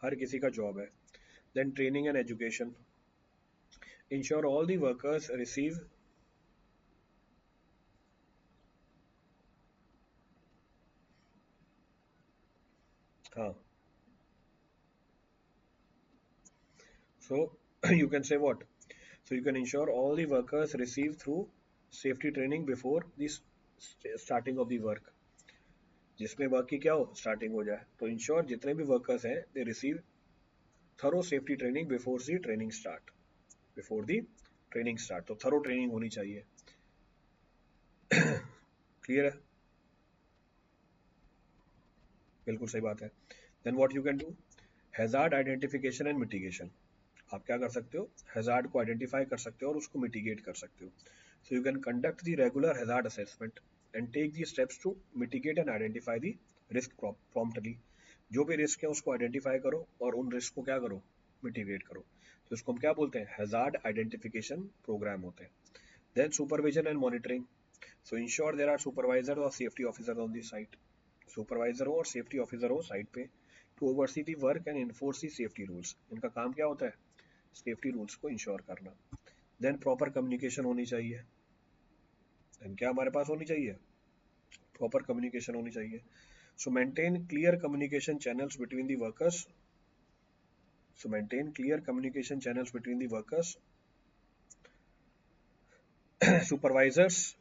[SPEAKER 1] हर किसी का जॉब है। Then training and education, ensure all the workers receive, हाँ, so you can say what, so you can ensure all the workers receive through safety training before the starting of the work। जिसमें work की क्या हो, starting हो जाए, तो ensure जितने भी वर्कर्स हैं they receive thorough safety training before the training start, before the training start. तो थरो ट्रेनिंग होनी चाहिए। क्लियर है, बिल्कुल सही बात है। Then what you can do, hazard identification and mitigation. आप क्या कर सकते हो, हैजार्ड को आइडेंटिफाई कर सकते हो और उसको मिटिगेट कर सकते हो। So you can conduct the regular hazard assessment and take the steps to mitigate and identify the risk promptly. जो भी रिस्क है उसको आइडेंटिफाई करो और उन रिस्क को क्या करो, मिटिगेट करो। तो इसको हम क्या बोलते हैं, हैजार्ड आइडेंटिफिकेशन प्रोग्राम होते हैं। Then supervision and monitoring, so ensure there are supervisor और safety officer on the site. Supervisor हो और सेफ्टी ऑफिसर हो साइट पे, to oversee the work and enforce the safety rules. इनका काम क्या होता है, सेफ्टी रूल्स को इंश्योर करना। देन प्रॉपर कम्युनिकेशन होनी चाहिए। देन क्या हमारे पास होनी चाहिए, प्रॉपर कम्युनिकेशन होनी चाहिए। सो maintain clear communication channels between the workers, so maintain clear communication channels between the workers, supervisors,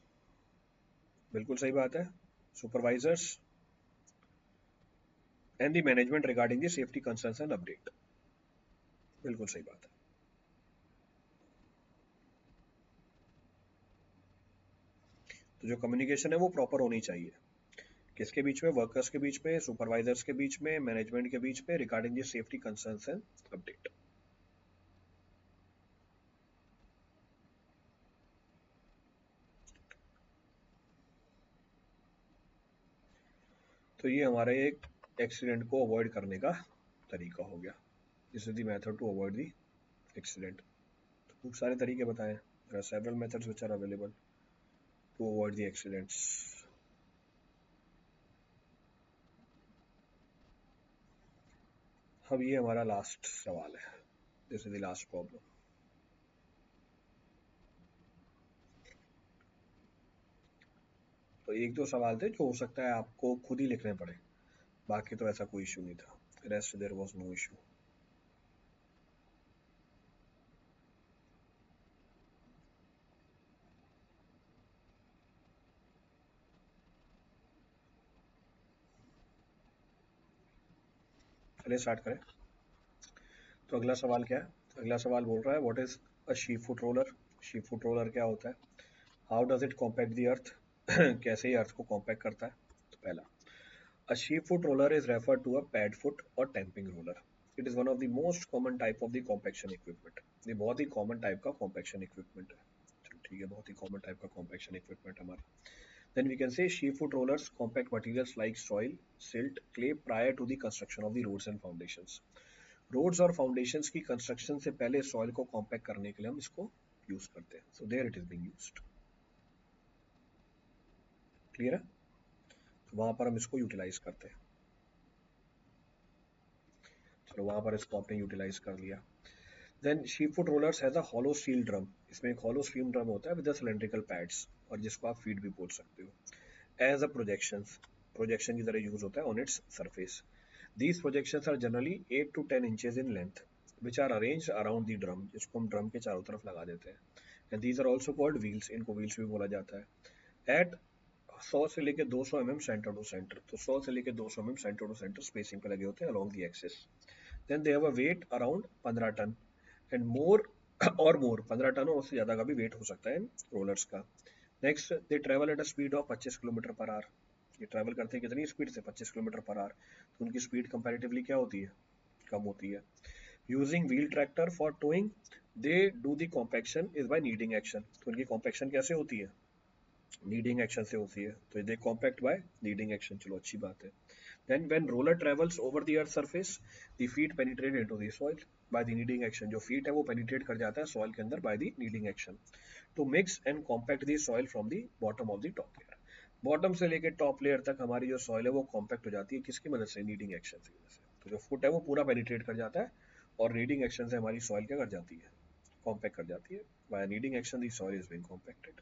[SPEAKER 1] बिल्कुल सही बात है, supervisors and the management regarding the safety concerns and update. बिल्कुल सही बात है। तो जो कम्युनिकेशन है वो प्रॉपर होनी चाहिए, किसके बीच में, वर्कर्स के बीच में, सुपरवाइजर्स के बीच में, मैनेजमेंट के बीच में, regarding the safety concerns and update. तो ये हमारे एक एक्सीडेंट को अवॉइड करने का तरीका हो गया। This is the method to avoid the accident. तो खूब सारे तरीके बताए, there are several methods which are available to avoid the accidents. अब ये हमारा लास्ट सवाल है, this is the last problem. तो एक दो सवाल थे जो हो सकता है आपको खुद ही लिखने पड़े, बाकी तो ऐसा कोई इशू नहीं था, rest there was no issue. चलिए स्टार्ट करें। तो अगला सवाल क्या है, अगला सवाल बोल रहा है what is a sheep foot roller. Sheep foot roller क्या होता है, how does it compact the earth, कैसे ये अर्थ को कॉम्पैक्ट करता है। तो पहला, a sheep foot roller is referred to a pad foot or tamping roller. It is one of the most common type of the compaction equipment. ये बहुत ही common type का कॉम्पैक्शन इक्विपमेंट है। चलो ठीक है, बहुत ही कॉमन टाइप का compaction equipment हमारा। Then we can say sheep foot rollers compact materials like soil, silt, clay prior to the construction of the roads and foundations. Roads और foundations की कंस्ट्रक्शन से पहले सॉइल को कॉम्पैक्ट करने के लिए हम इसको यूज करते हैं. So there it is being used. Clear है? तो वहां पर हम इसको यूटिलाइज करते हैं. चलो वहां पर इसको आपने यूटिलाइज कर लिया. Then sheep foot rollers has a hollow steel drum. इसमें एक हॉलो स्टील ड्रम होता है विद सिलेंड्रिकल पैड्स, और जिसको आप फीड भी बोल सकते हो. एज अ प्रोजेक्शन की तरह यूज होता है on its surface. These projections are generally 8 to 10 inches in length, which are arranged around the drum, जिसको हम ड्रम के चारों तरफ लगा देते हैं. And these are also called wheels. इनको wheels भी बोला जाता है. At 100 से लेके 200 mm सेंटर टू सेंटर. तो 100 से लेके 200 mm centre to centre spacing पे लगे होते हैं along the axis. Then they have a weight around 15 ton and more और more 15 टन और उससे ज़्यादा का भी वेट हो सकता है इन रोलर्स का. Next, they travel at a speed of 25 kilometre per hour. ये ट्रैवल करते हैं कितनी स्पीड से? 25 किलोमीटर पर आवर. तो उनकी स्पीड कंपैरेटिवली क्या होती है? कम होती है. Using wheel tractor for towing, they do the compaction is by kneading action. तो उनकी कॉम्पैक्शन कैसे होती है? नीडिंग एक्शन से होती है. तो दे कॉम्पैक्ट बाय नीडिंग एक्शन. चलो अच्छी बात है. Then when roller travels over the earth surface, the feet penetrate into the soil by the kneading action. जो feet है वो penetrate कर जाता है soil के अंदर by the kneading action to mix and compact the soil from the bottom of the top layer. Bottom से लेके टॉप लेयर तक हमारी जो सॉइल है वो कॉम्पैक्ट हो जाती है. किसकी मदद से? नीडिंग एक्शन की वजह से. तो जो फुट है वो पूरा पेनिट्रेट कर जाता है और नीडिंग एक्शन से हमारी सॉइल क्या कर जाती है? कॉम्पैक्ट कर जाती है. By kneading action the soil is being compacted.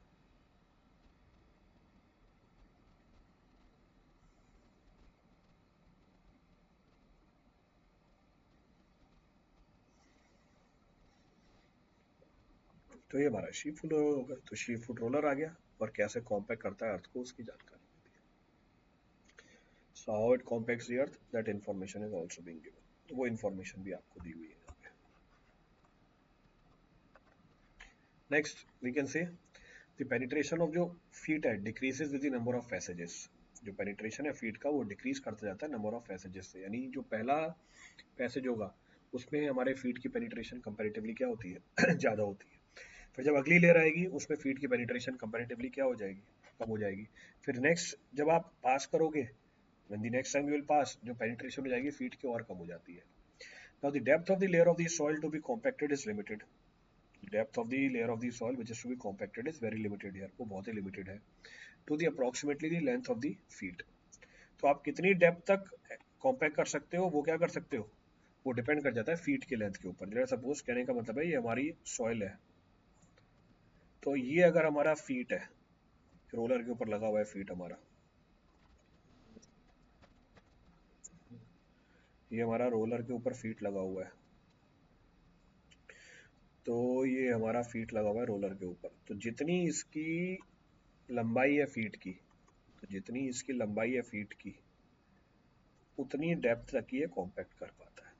[SPEAKER 1] तो ये हमारा शीप फुट रोलर होगा. तो शीप फुट रोलर आ गया और कैसे कॉम्पैक्ट करता है अर्थ को उसकी जानकारी. So how it compacts the earth, that information is also being given. तो वो information भी आपको दी हुई है. Next we can say the penetration of जो feet है decreases with the number of passages. जो penetration है feet का वो decrease करता जाता है number of passages से. यानी जो पहला passage होगा उसमें हमारे feet की penetration comparatively क्या होती है? ज़्यादा होती है. फिर जब अगली लेयर आएगी उसमें feet की penetration comparatively क्या हो जाएगी? कम हो जाएगी. फिर next जब आप पास करोगे, when the next time you will pass, जो penetration हो जाएगी feet की और कम हो जाती है. Now the depth of the layer of the soil to be compacted is limited. Depth of the layer of the soil which is to be compacted is very limited here. वो बहुत ही limited है. To the approximately the length of the feet. तो आप कितनी depth तक compact कर सकते हो वो क्या कर सकते हो? वो डिपेंड कर जाता है फीट के लेंथ के ऊपर. जैसे सपोज कहने का मतलब है ये हमारी सॉइल है, तो ये अगर हमारा फीट है, रोलर के ऊपर लगा हुआ है फीट हमारा, ये हमारा रोलर के ऊपर फीट लगा हुआ है. तो ये हमारा फीट लगा हुआ है रोलर के ऊपर. तो जितनी इसकी लंबाई है फीट की, तो जितनी इसकी लंबाई है फीट की उतनी डेप्थ तक ये कॉम्पैक्ट कर पाता है.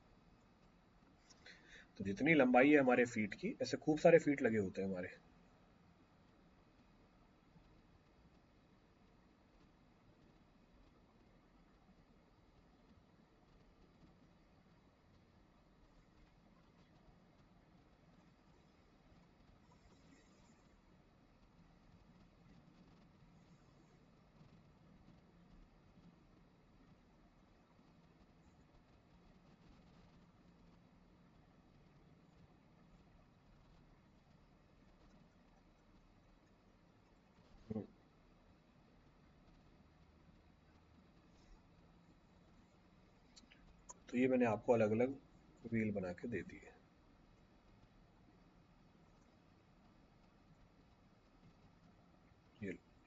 [SPEAKER 1] तो जितनी लंबाई है हमारे फीट की, ऐसे खूब सारे फीट लगे होते हैं हमारे. तो ये मैंने आपको अलग अलग व्हील बना के दे दी है.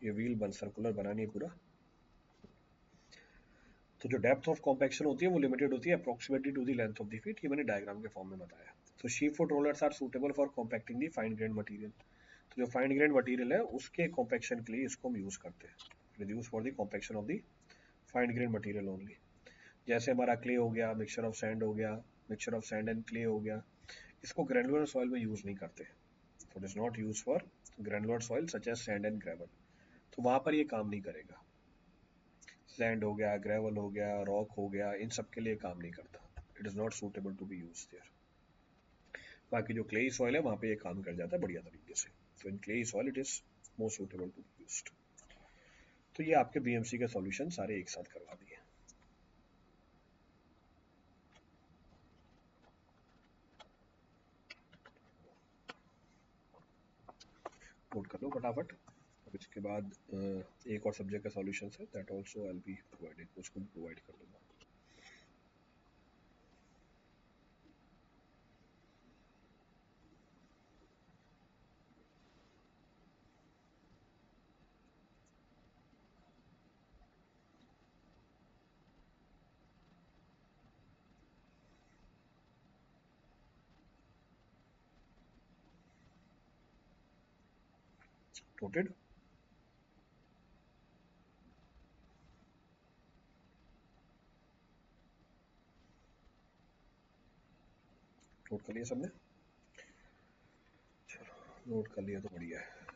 [SPEAKER 1] ये व्हील बन सर्कुलर बनानी है पूरा. तो जो डेप्थ ऑफ कॉम्पैक्शन होती है वो लिमिटेड होती है approximately to the length of the feet. ये मैंने डायग्राम के फॉर्म में बताया. तो sheep foot rollers are suitable for compacting the fine grain material. तो जो फाइन ग्रेन मटेरियल है उसके कॉम्पैक्शन के लिए इसको हम यूज करते हैं. Reduce for the compaction of the fine grain material only. जैसे हमारा क्ले हो गया, मिक्सचर ऑफ सैंड हो गया, mixture of sand and clay हो गया, इसको ग्रैनुलर सॉइल में यूज नहीं करते. तो it is not use for granular soil such as sand and gravel. तो वहां पर ये काम नहीं करेगा. सैंड हो गया, ग्रेवल हो गया, रॉक हो गया, इन सब के लिए काम नहीं करता. It is not suitable to be use there. बाकी जो क्लेई सॉइल है वहां पे ये काम कर जाता है बढ़िया तरीके से. तो in clay soil it is more suitable to be used. तो ये आपके बीएमसी के सॉल्यूशन सारे एक साथ करवा दिए। नोट कर लो फटाफट। अब इसके बाद एक और सब्जेक्ट का सॉल्यूशन है, that also I will be providing, उसको भी प्रोवाइड कर दूंगा। नोटेड। नोट कर लिया सबने? चलो नोट कर लिया तो बढ़िया है।